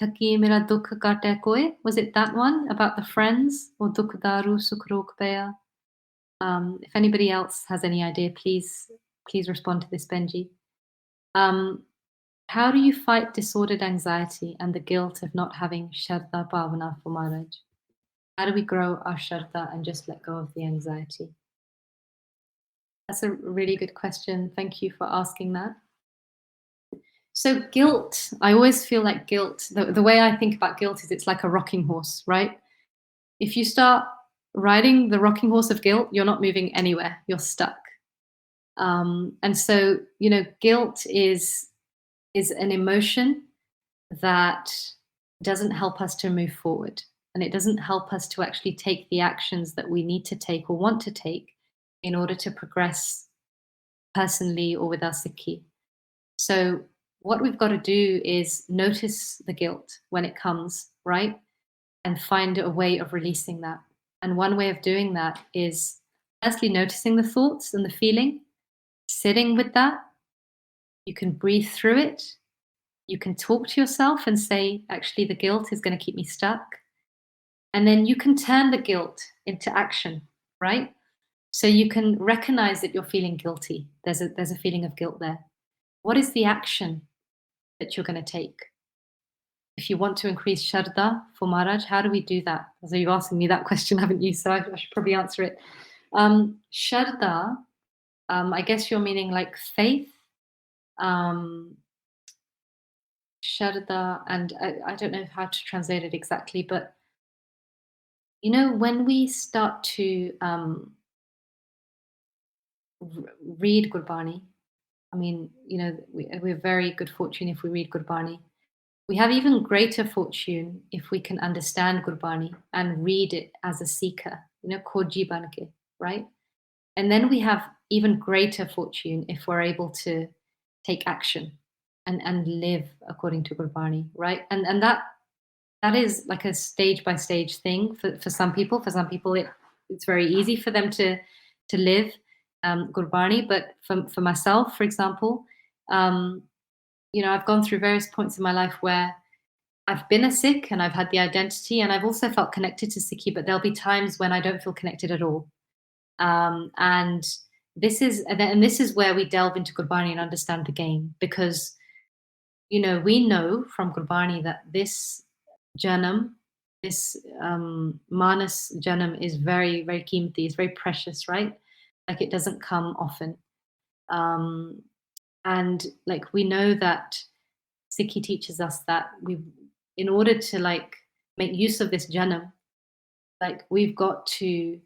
thaki mera dukh kate koe? Was it that one about the friends or dukh daru sukh rok paya? If anybody else has any idea, please respond to this, Benji. How do you fight disordered anxiety and the guilt of not having Shraddha Bhavana for Maharaj? How do we grow our Shraddha and just let go of the anxiety? That's a really good question. Thank you for asking that. So guilt, I always feel like guilt, the way I think about guilt is it's like a rocking horse, right? If you start riding the rocking horse of guilt, you're not moving anywhere, you're stuck. And so, guilt is an emotion that doesn't help us to move forward. And it doesn't help us to actually take the actions that we need to take or want to take in order to progress personally or with our Sikhi. So, what we've got to do is notice the guilt when it comes, right? And find a way of releasing that. And one way of doing that is firstly noticing the thoughts and the feeling, sitting with that. You can breathe through it. You can talk to yourself and say, actually, the guilt is going to keep me stuck. And then you can turn the guilt into action, right? So you can recognize that you're feeling guilty. There's a feeling of guilt there. What is the action that you're going to take? If you want to increase Shraddha for Maharaj, how do we do that? So you've asked me that question, haven't you? So I should probably answer it. Shraddha, I guess you're meaning like faith. Shraddha, and I don't know how to translate it exactly, but when we start to read Gurbani, I mean, we're very good fortune if we read Gurbani. We have even greater fortune if we can understand Gurbani and read it as a seeker, Khoji banke, right? And then we have even greater fortune if we're able to take action and live according to Gurbani, right? And that is like a stage by stage thing for some people. For some people, it's very easy for them to live Gurbani, but for myself, for example, I've gone through various points in my life where I've been a Sikh and I've had the identity, and I've also felt connected to Sikhi, but there'll be times when I don't feel connected at all. And this is where we delve into Gurbani and understand the game, because we know from Gurbani that this janam, this manas janam is very, very kimti, it's very precious, right? Like it doesn't come often. And like we know that Sikhi teaches us that in order to like make use of this janam, like we've got to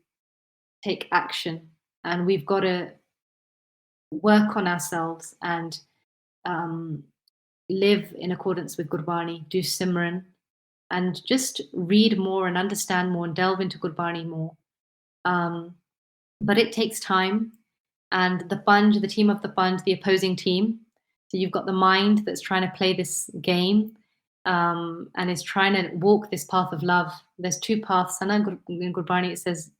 take action and we've got to work on ourselves and um, live in accordance with Gurbani, do Simran, and just read more and understand more and delve into Gurbani more. Um, but it takes time. And the Panj, the team of the Panj, the opposing team. So you've got the mind that's trying to play this game and is trying to walk this path of love. There's two paths. In Gurbani, it says,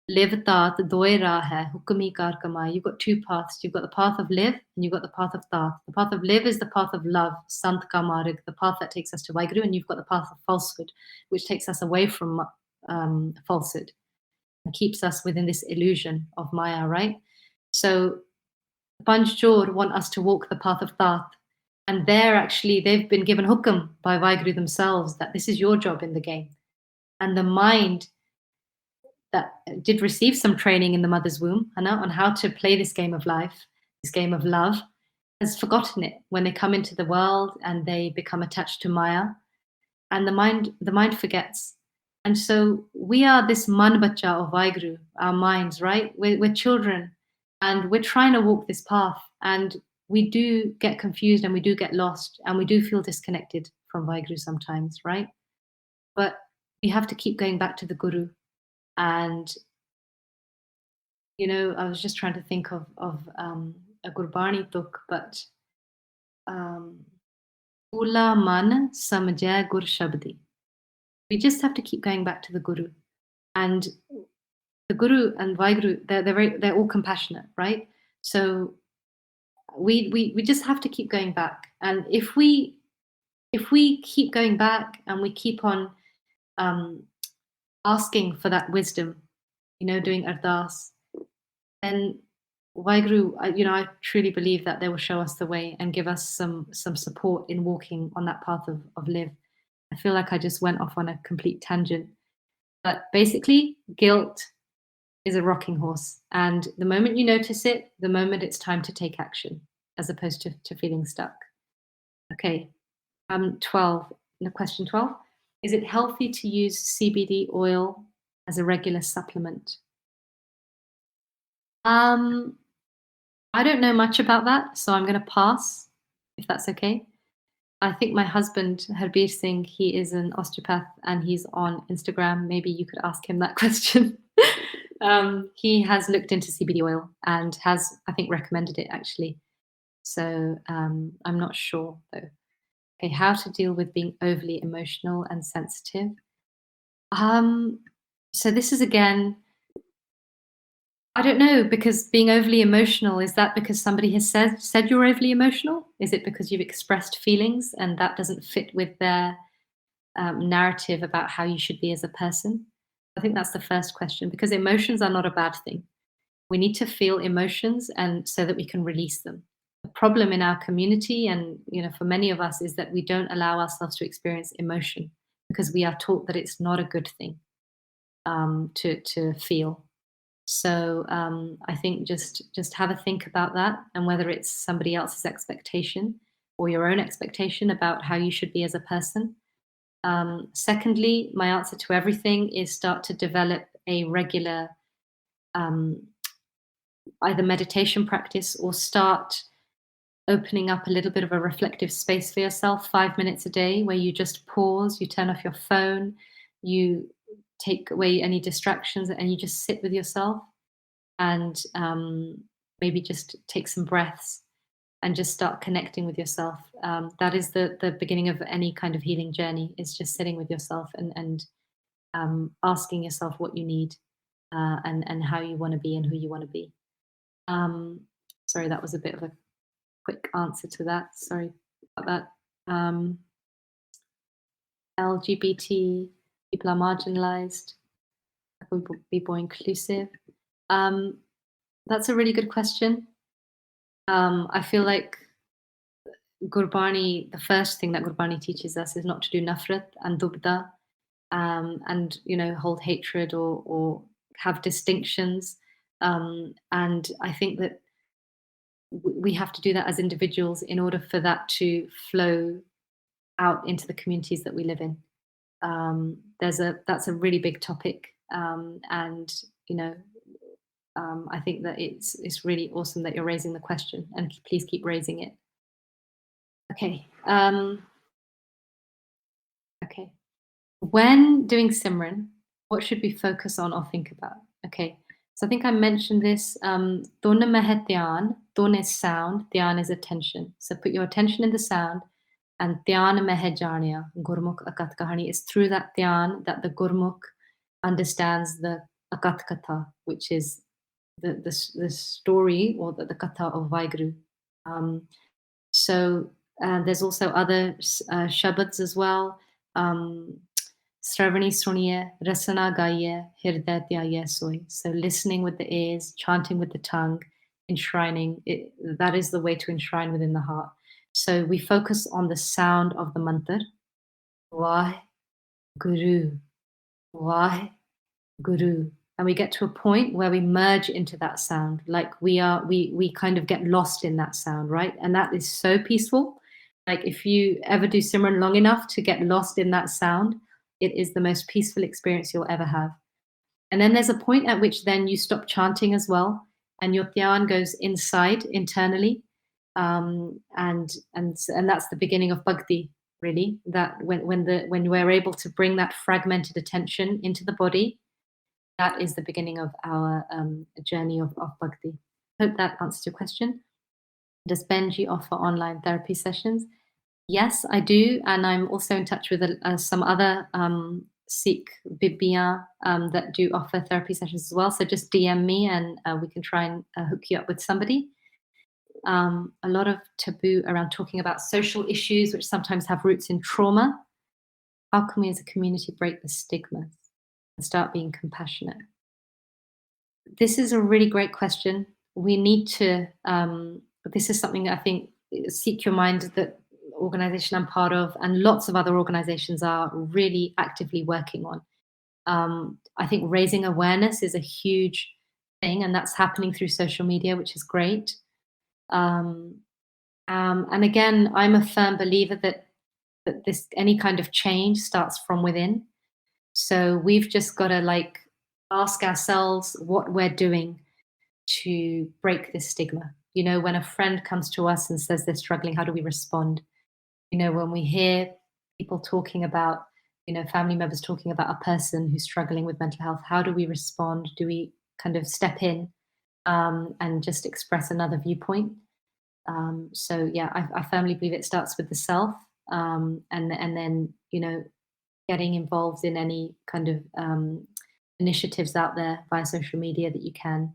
live tat doye raah hai, hukm hi kar kamai. You've got two paths. You've got the path of live and you've got the path of tat. The path of live is the path of love, sant ka marg, the path that takes us to Waheguru, and you've got the path of falsehood, which takes us away from falsehood and keeps us within this illusion of Maya, right? So Panj Chor want us to walk the path of Tat. And they've been given hukam by Waheguru themselves that this is your job in the game. And the mind that did receive some training in the mother's womb, on how to play this game of life, this game of love, has forgotten it when they come into the world and they become attached to Maya. And the mind forgets. And so we are this man bacha of Waheguru, our minds, right? We're children and we're trying to walk this path. And we do get confused and we do get lost and we do feel disconnected from Waheguru sometimes, right? But we have to keep going back to the Guru. And, I was just trying to think of a Gurbani tuk, but Ula man samjhe gur shabdi. We just have to keep going back to the Guru. And the Guru and Waheguru, they're all compassionate, right? So we just have to keep going back. And if we keep going back and we keep on asking for that wisdom, doing ardas, then Waheguru, I truly believe that they will show us the way and give us some support in walking on that path of live. I feel like I just went off on a complete tangent. But basically, guilt is a rocking horse. And the moment you notice it, the moment it's time to take action, as opposed to feeling stuck. Okay, 12. Question 12. Is it healthy to use CBD oil as a regular supplement? Um, I don't know much about that, so I'm going to pass, if that's okay. I think my husband, Harbir Singh, he is an osteopath and he's on Instagram. Maybe you could ask him that question. He has looked into CBD oil and has, I think, recommended it actually. So I'm not sure though. Okay, how to deal with being overly emotional and sensitive. So this is again, I don't know, because being overly emotional, is that because somebody has said you're overly emotional? Is it because you've expressed feelings and that doesn't fit with their narrative about how you should be as a person? I think that's the first question, because emotions are not a bad thing. We need to feel emotions and so that we can release them. The problem in our community and for many of us is that we don't allow ourselves to experience emotion because we are taught that it's not a good thing to feel. So I think just have a think about that and whether it's somebody else's expectation or your own expectation about how you should be as a person. Secondly, my answer to everything is start to develop a regular um, either meditation practice or start opening up a little bit of a reflective space for yourself, 5 minutes a day, where you just pause, you turn off your phone, you take away any distractions, and you just sit with yourself and maybe just take some breaths and just start connecting with yourself. That is the beginning of any kind of healing journey, is just sitting with yourself and asking yourself what you need and how you want to be and who you want to be. Sorry, that was a bit of a quick answer to that. Sorry about that. LGBT people are marginalized. Will be more inclusive. That's a really good question. I feel like Gurbani, the first thing that Gurbani teaches us is not to do nafrat and dubda, and hold hatred or have distinctions. And I think that we have to do that as individuals in order for that to flow out into the communities that we live in. That's a really big topic, and I think that it's really awesome that you're raising the question, and please keep raising it. Okay. Okay. When doing Simran, what should we focus on or think about? Okay. So I think I mentioned this. Dona mehe dhyan, dona is sound, dhyan is attention. So put your attention in the sound, and dhyan mehe janiya, Gurmukh Akat Kahani. Is through that dhyan that the Gurmukh understands the Akat Katha, which is the story or the Katha of Vaiguru. Um, so there's also other shabads as well. Um, Sravani Suniya, Rasana Gaya, Hirday Tyaya Soy. So listening with the ears, chanting with the tongue, enshrining, that is the way to enshrine within the heart. So we focus on the sound of the mantra, Wah Guru, Wah Guru. And we get to a point where we merge into that sound. Like we kind of get lost in that sound, right? And that is so peaceful. Like if you ever do Simran long enough to get lost in that sound, it is the most peaceful experience you'll ever have. And then there's a point at which then you stop chanting as well, and your dhyan goes inside internally, and that's the beginning of bhakti. Really, that when we're able to bring that fragmented attention into the body, that is the beginning of our journey of bhakti. Hope that answers your question. Does Benji offer online therapy sessions? Yes, I do, and I'm also in touch with some other Sikh Bibiyan that do offer therapy sessions as well. So just DM me, and we can try and hook you up with somebody. A lot of taboo around talking about social issues, which sometimes have roots in trauma. How can we as a community break the stigma and start being compassionate? This is a really great question. We need to, this is something I think Seek Your Mind, that organization I'm part of, and lots of other organizations are really actively working on. I think raising awareness is a huge thing, and that's happening through social media, which is great. Um, and again, I'm a firm believer that this any kind of change starts from within. So we've just got to like ask ourselves what we're doing to break this stigma. You know, when a friend comes to us and says they're struggling, how do we respond? You know, when we hear people talking about, you know, family members talking about a person who's struggling with mental health, how do we respond? Do we kind of step in and just express another viewpoint? So yeah, I firmly believe it starts with the self, and then you know getting involved in any kind of initiatives out there via social media that you can.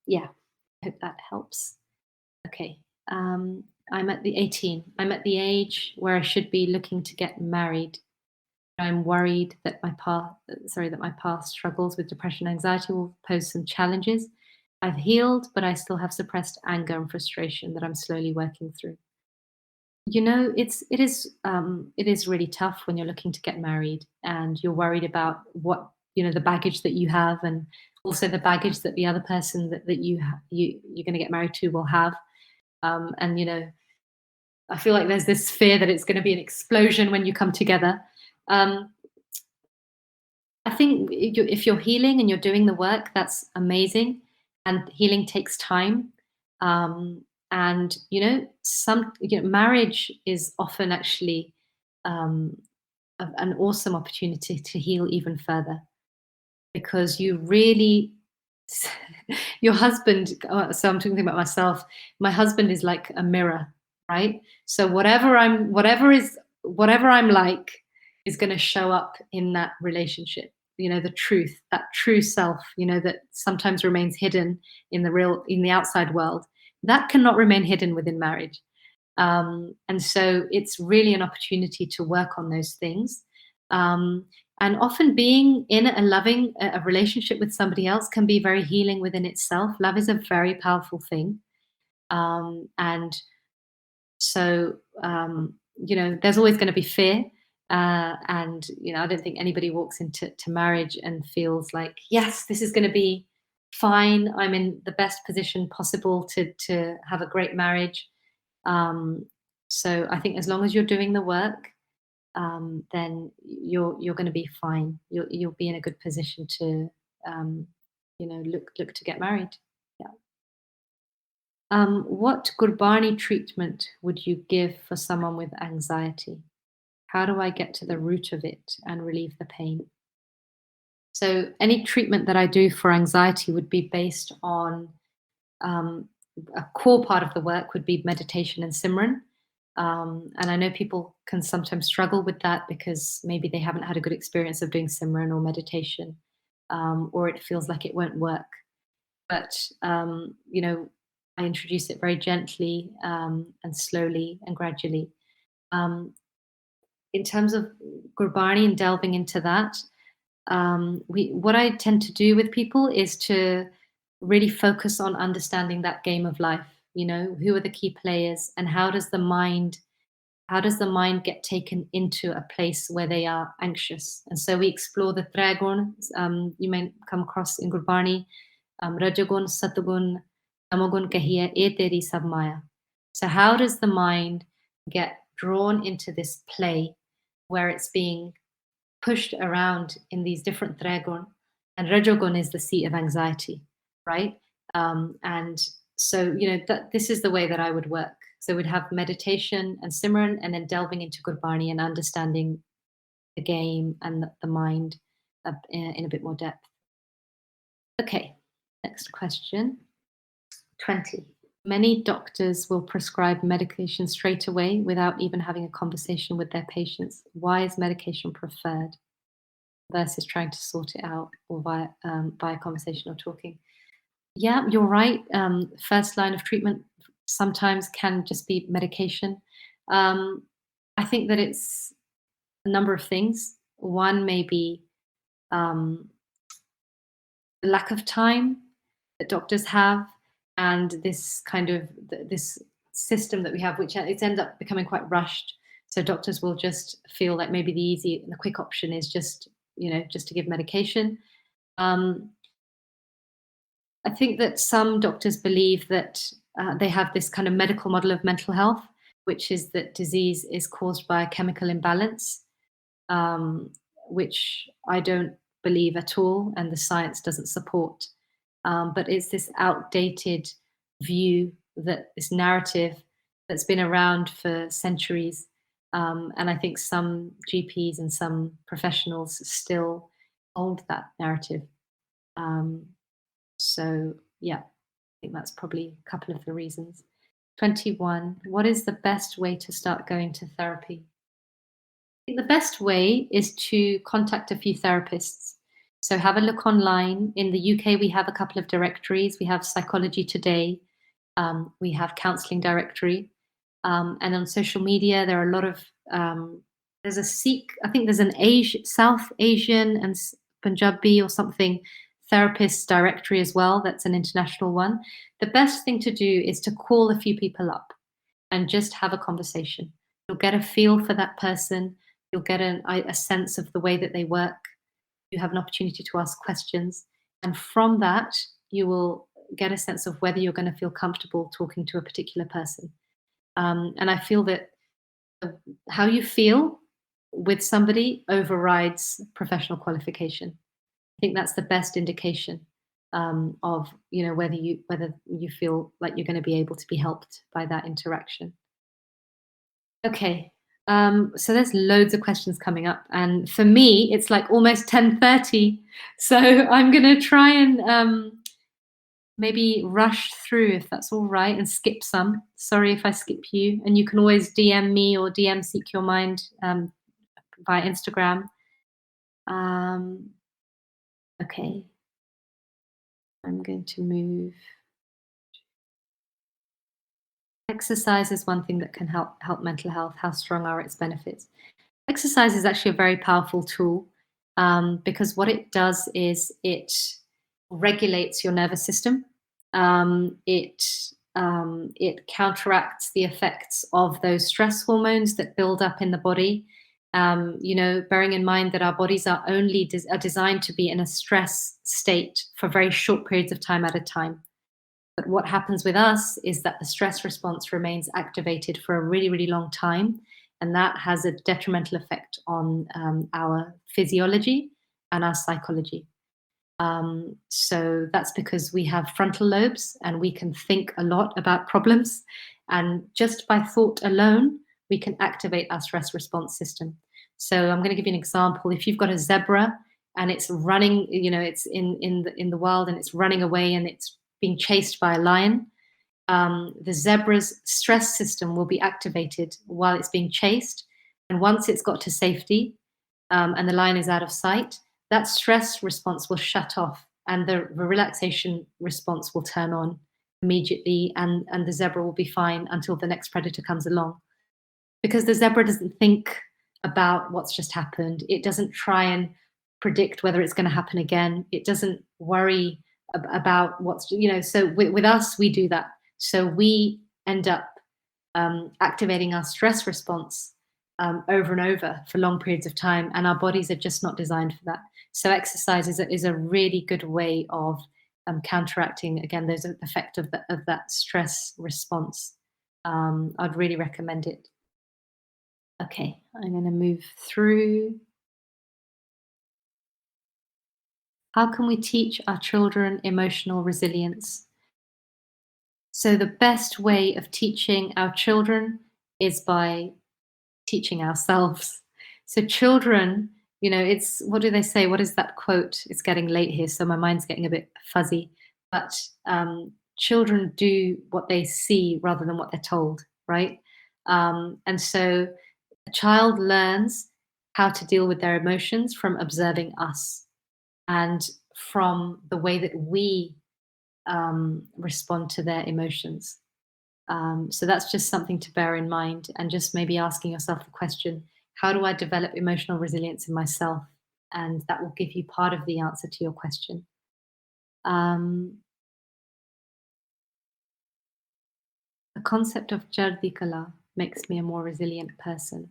Yeah, hope that helps. Okay. I'm at the 18. I'm at the age where I should be looking to get married. I'm worried that my past struggles with depression and anxiety will pose some challenges. I've healed, but I still have suppressed anger and frustration that I'm slowly working through. You know, it is really tough when you're looking to get married and you're worried about what, you know, the baggage that you have, and also the baggage that the other person that you're going to get married to will have. And you know, I feel like there's this fear that it's going to be an explosion when you come together. Um, I think if you're healing and you're doing the work, that's amazing. And healing takes time. And you know, marriage is often actually um, an awesome opportunity to heal even further, because you really your husband, so I'm talking about myself. My husband is like a mirror, right? So whatever I'm like is going to show up in that relationship. You know, the truth, that true self, you know, that sometimes remains hidden in the outside world, that cannot remain hidden within marriage. And so it's really an opportunity to work on those things. Um, and often being in a loving a relationship with somebody else can be very healing within itself. Love is a very powerful thing. And so, you know, there's always going to be fear. And, you know, I don't think anybody walks into marriage and feels like, yes, this is going to be fine. I'm in the best position possible to have a great marriage. Um, so I think as long as you're doing the work, then you're going to be fine. You'll be in a good position to, um, look to get married. Yeah. What Gurbani treatment would you give for someone with anxiety? How do I get to the root of it and relieve the pain? So, any treatment that I do for anxiety would be based on um, a core part of the work would be meditation and Simran. And I know people can sometimes struggle with that because maybe they haven't had a good experience of doing Simran or meditation, or it feels like it won't work. But I introduce it very gently and slowly and gradually. Um, in terms of Gurbani and delving into that, we what I tend to do with people is to really focus on understanding that game of life. Who are the key players, and how does the mind get taken into a place where they are anxious? And so we explore the Trigun. You may come across in Gurbani, Rajagun, Satagun, Tamagun kahiya, e teri sab maya. So how does the mind get drawn into this play where it's being pushed around in these different Trigun? And Rajagun is the seat of anxiety, right? And so, this is the way that I would work. So we'd have meditation and Simran, and then delving into Gurbani and understanding the game and the mind in a bit more depth. Okay, next question. 20. Many doctors will prescribe medication straight away without even having a conversation with their patients. Why is medication preferred versus trying to sort it out or via conversation or talking? Yeah, you're right. First line of treatment sometimes can just be medication. Um, I think that it's a number of things. One may be um, the lack of time that doctors have, and this kind of this system that we have, which it ends up becoming quite rushed. So doctors will just feel like maybe the easy and the quick option is just to give medication. Um, I think that some doctors believe that they have this kind of medical model of mental health, which is that disease is caused by a chemical imbalance, um, which I don't believe at all, and the science doesn't support. But it's this outdated view, that this narrative that's been around for centuries. And I think some GPs and some professionals still hold that narrative. Um, so, yeah, I think that's probably a couple of the reasons. 21. What is the best way to start going to therapy? I think the best way is to contact a few therapists. So have a look online. In the UK, we have a couple of directories. We have Psychology Today, we have Counseling Directory. And on social media, there are a lot of, there's a Sikh, I think there's an South Asian and Punjabi or something therapist directory as well. That's an international one. The best thing to do is to call a few people up and just have a conversation. You'll get a feel for that person. You'll get a sense of the way that they work. You have an opportunity to ask questions. And from that, you will get a sense of whether you're going to feel comfortable talking to a particular person. And I feel that how you feel with somebody overrides professional qualification. I think that's the best indication of whether you feel like you're going to be able to be helped by that interaction. Okay. So there's loads of questions coming up, and for me, it's like almost 10:30. So I'm going to try and maybe rush through if that's all right, and skip some. Sorry if I skip you, and you can always DM me or DM Seek Your Mind via Instagram. Okay. I'm going to move. Exercise is one thing that can help mental health. How strong are its benefits? Exercise is actually a very powerful tool because what it does is it regulates your nervous system. It counteracts the effects of those stress hormones that build up in the body. Bearing in mind that our bodies are only are designed to be in a stress state for very short periods of time at a time. But what happens with us is that the stress response remains activated for a really, really long time. And that has a detrimental effect on our physiology and our psychology. So that's because we have frontal lobes and we can think a lot about problems. And just by thought alone, we can activate our stress response system. So I'm going to give you an example. If you've got a zebra and it's running, it's in the wild and it's running away and it's being chased by a lion, the zebra's stress system will be activated while it's being chased. And once it's got to safety, and the lion is out of sight, that stress response will shut off and the relaxation response will turn on immediately, and the zebra will be fine until the next predator comes along. Because the zebra doesn't think about what's just happened. It doesn't try and predict whether it's going to happen again. It doesn't worry about so with us, we do that. So we end up activating our stress response over and over for long periods of time, and our bodies are just not designed for that. So exercise is a really good way of counteracting again those effect of that stress response. I'd really recommend it. Okay, I'm going to move through. How can we teach our children emotional resilience? So, the best way of teaching our children is by teaching ourselves. So, children, it's what do they say? What is that quote? It's getting late here, so my mind's getting a bit fuzzy. But children do what they see rather than what they're told, right? And so, a child learns how to deal with their emotions from observing us and from the way that we respond to their emotions. So that's just something to bear in mind, and just maybe asking yourself the question, how do I develop emotional resilience in myself? And that will give you part of the answer to your question. Um, the concept of Jardikala makes me a more resilient person.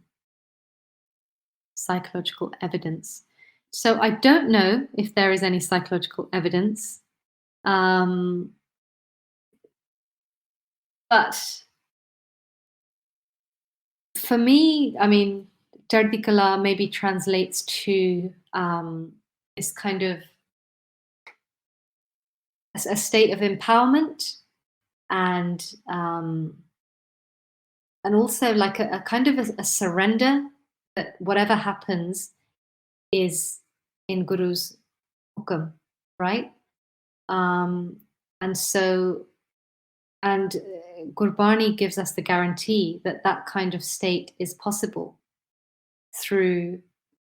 Psychological evidence. So I don't know if there is any psychological evidence, um, but for me, I mean, Jardikala maybe translates to this kind of a state of empowerment, and and also like a kind of a surrender that whatever happens is in Guru's hukum, right? Um, and so and Gurbani gives us the guarantee that that kind of state is possible through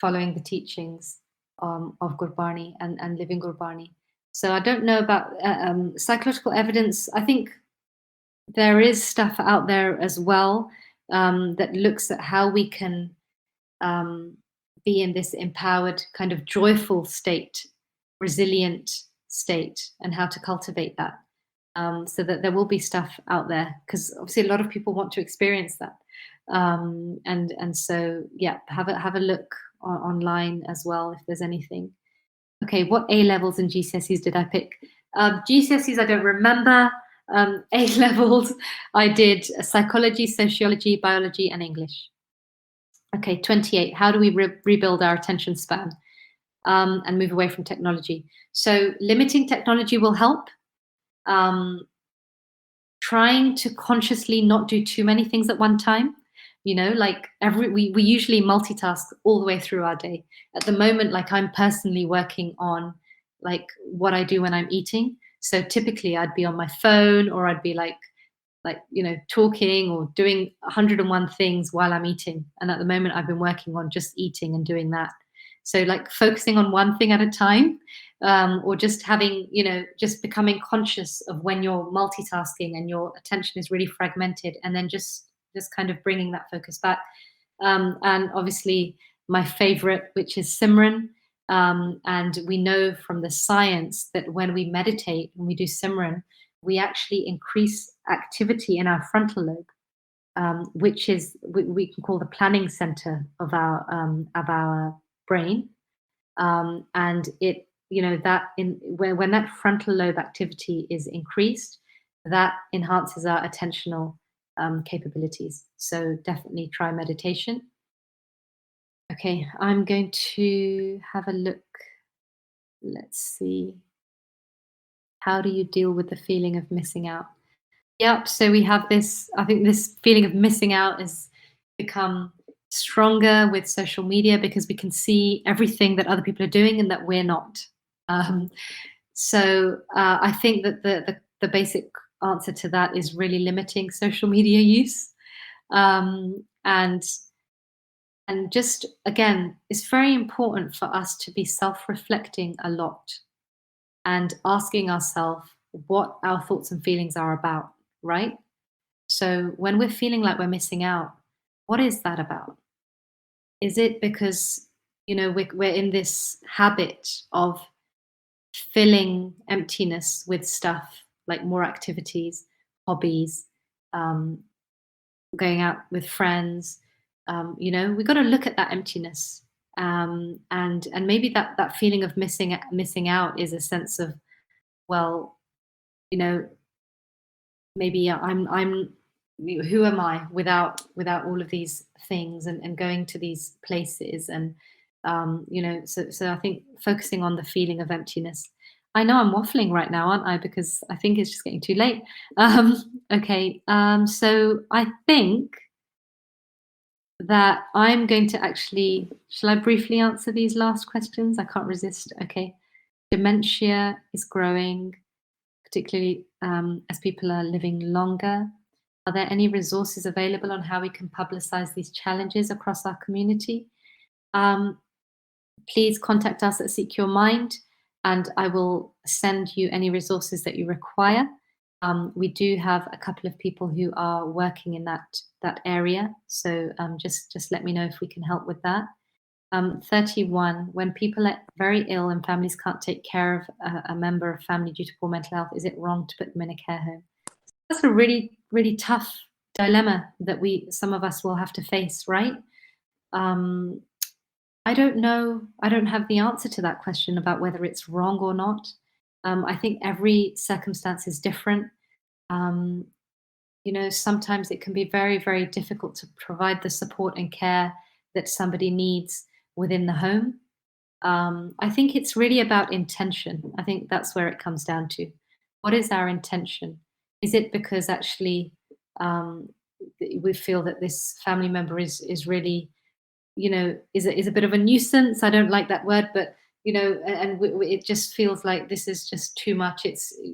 following the teachings of Gurbani and living Gurbani. So I don't know about psychological evidence. I think there is stuff out there as well that looks at how we can um, be in this empowered, kind of joyful state, resilient state, and how to cultivate that. So that there will be stuff out there, because obviously a lot of people want to experience that. And so yeah, have a look online as well if there's anything. Okay, what A levels and GCSEs did I pick? GCSEs I don't remember. A levels I did psychology, sociology, biology, and English. Okay, 28. How do we rebuild our attention span and move away from technology? So limiting technology will help. Um, Trying to consciously not do too many things at one time. Like we usually multitask all the way through our day. At the moment, like I'm personally working on like what I do when I'm eating. So typically I'd be on my phone, or I'd be talking or doing 101 things while I'm eating. And at the moment I've been working on just eating and doing that. So like focusing on one thing at a time, or just having, just becoming conscious of when you're multitasking and your attention is really fragmented, and then just kind of bringing that focus back. And obviously my favorite, which is Simran. And we know from the science that when we meditate, when we do Simran, we actually increase activity in our frontal lobe, which is we can call the planning center of our brain. And it, that when that frontal lobe activity is increased, that enhances our attentional capabilities. So definitely try meditation. Okay, I'm going to have a look let's see. How do you deal with the feeling of missing out? Yep. So we have this, I think this feeling of missing out has become stronger with social media because we can see everything that other people are doing and that we're not. Um, so I think that the basic answer to that is really limiting social media use. Um, and and just again, it's very important for us to be self-reflecting a lot and asking ourselves what our thoughts and feelings are about, right? So when we're feeling like we're missing out, what is that about? Is it because, we're in this habit of filling emptiness with stuff like more activities, hobbies, um, going out with friends? We got to look at that emptiness, and maybe that feeling of missing out is a sense of, well, you know, maybe I'm who am I without all of these things and going to these places, and so I think focusing on the feeling of emptiness. I know I'm waffling right now, aren't I? Because I think it's just getting too late. Okay, so I think that I'm going to actually, shall I briefly answer these last questions? I can't resist. Okay. Dementia is growing, particularly as people are living longer. Are there any resources available on how we can publicize these challenges across our community? Um, Please contact us at Seek Your Mind, and I will send you any resources that you require. We do have a couple of people who are working in that area, so just let me know if we can help with that. 31, when people are very ill and families can't take care of a member of family due to poor mental health, is it wrong to put them in a care home? That's a really, really tough dilemma that some of us will have to face, right? Um, I don't know. I don't have the answer to that question about whether it's wrong or not. I think every circumstance is different. Um, Sometimes it can be very, very difficult to provide the support and care that somebody needs within the home. I think it's really about intention. I think that's where it comes down to. What is our intention? Is it because actually um, we feel that this family member is really, is a bit of a nuisance? I don't like that word, but it just feels like this is just too much.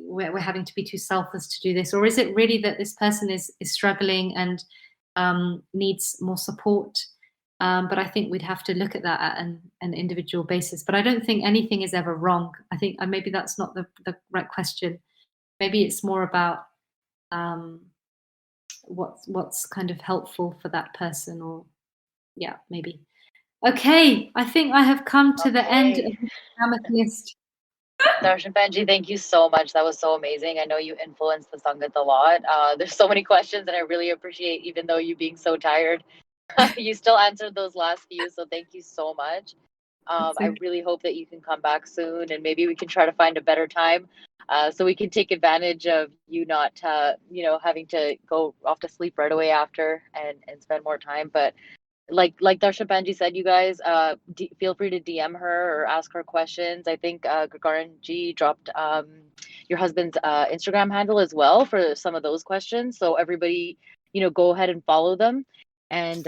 We're having to be too selfless to do this, or is it really that this person is struggling and needs more support? But I think we'd have to look at that at an individual basis. But I don't think anything is ever wrong. I think maybe that's not the right question. Maybe it's more about um, what's kind of helpful for that person, or yeah, maybe. Okay, I think I have come to the end of Okay. the mammoth list. Darshan Panji, thank you so much. That was so amazing. I know you influenced the Sangat a lot. There's so many questions, and I really appreciate, even though you being so tired, you still answered those last few. So thank you so much. It's I okay. really hope that you can come back soon, and maybe we can try to find a better time, so we can take advantage of you not, having to go off to sleep right away after and spend more time. But like Darsha Banji said, you guys, feel free to DM her or ask her questions. I think Gagarin G dropped your husband's Instagram handle as well for some of those questions. So everybody, go ahead and follow them. And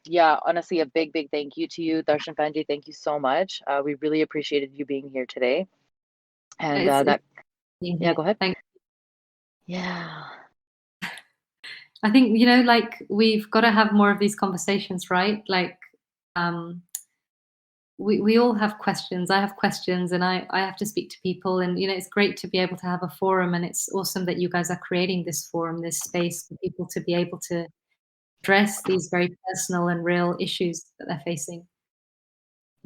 yeah, honestly, a big, big thank you to you, Darshan Banji. Thank you so much. We really appreciated you being here today. And It's being yeah, here. go ahead. Thank Yeah. I think, like we've got to have more of these conversations, right? Like, um, we all have questions. I have questions, and I have to speak to people. And it's great to be able to have a forum, and it's awesome that you guys are creating this forum, this space for people to be able to address these very personal and real issues that they're facing.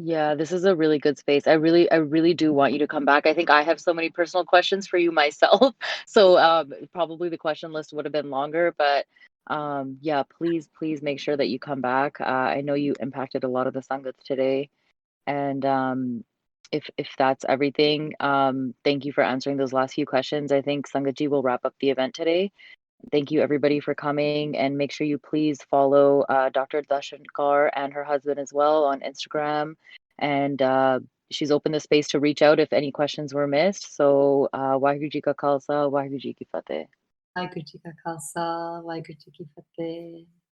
Yeah, this is a really good space. I really do want you to come back. I think I have so many personal questions for you myself. So probably the question list would have been longer, but yeah, please, please make sure that you come back. I know you impacted a lot of the Sangats today. And if that's everything, thank you for answering those last few questions. I think Sangatji will wrap up the event today. Thank you everybody for coming, and make sure you please follow Dr. Darshan Kaur and her husband as well on Instagram, and she's opened the space to reach out if any questions were missed. So Waheguru Ji Ka Khalsa, Waheguru Ji Ki Fateh. Waheguru Ji Ka Khalsa, Waheguru Ji Ki Fateh.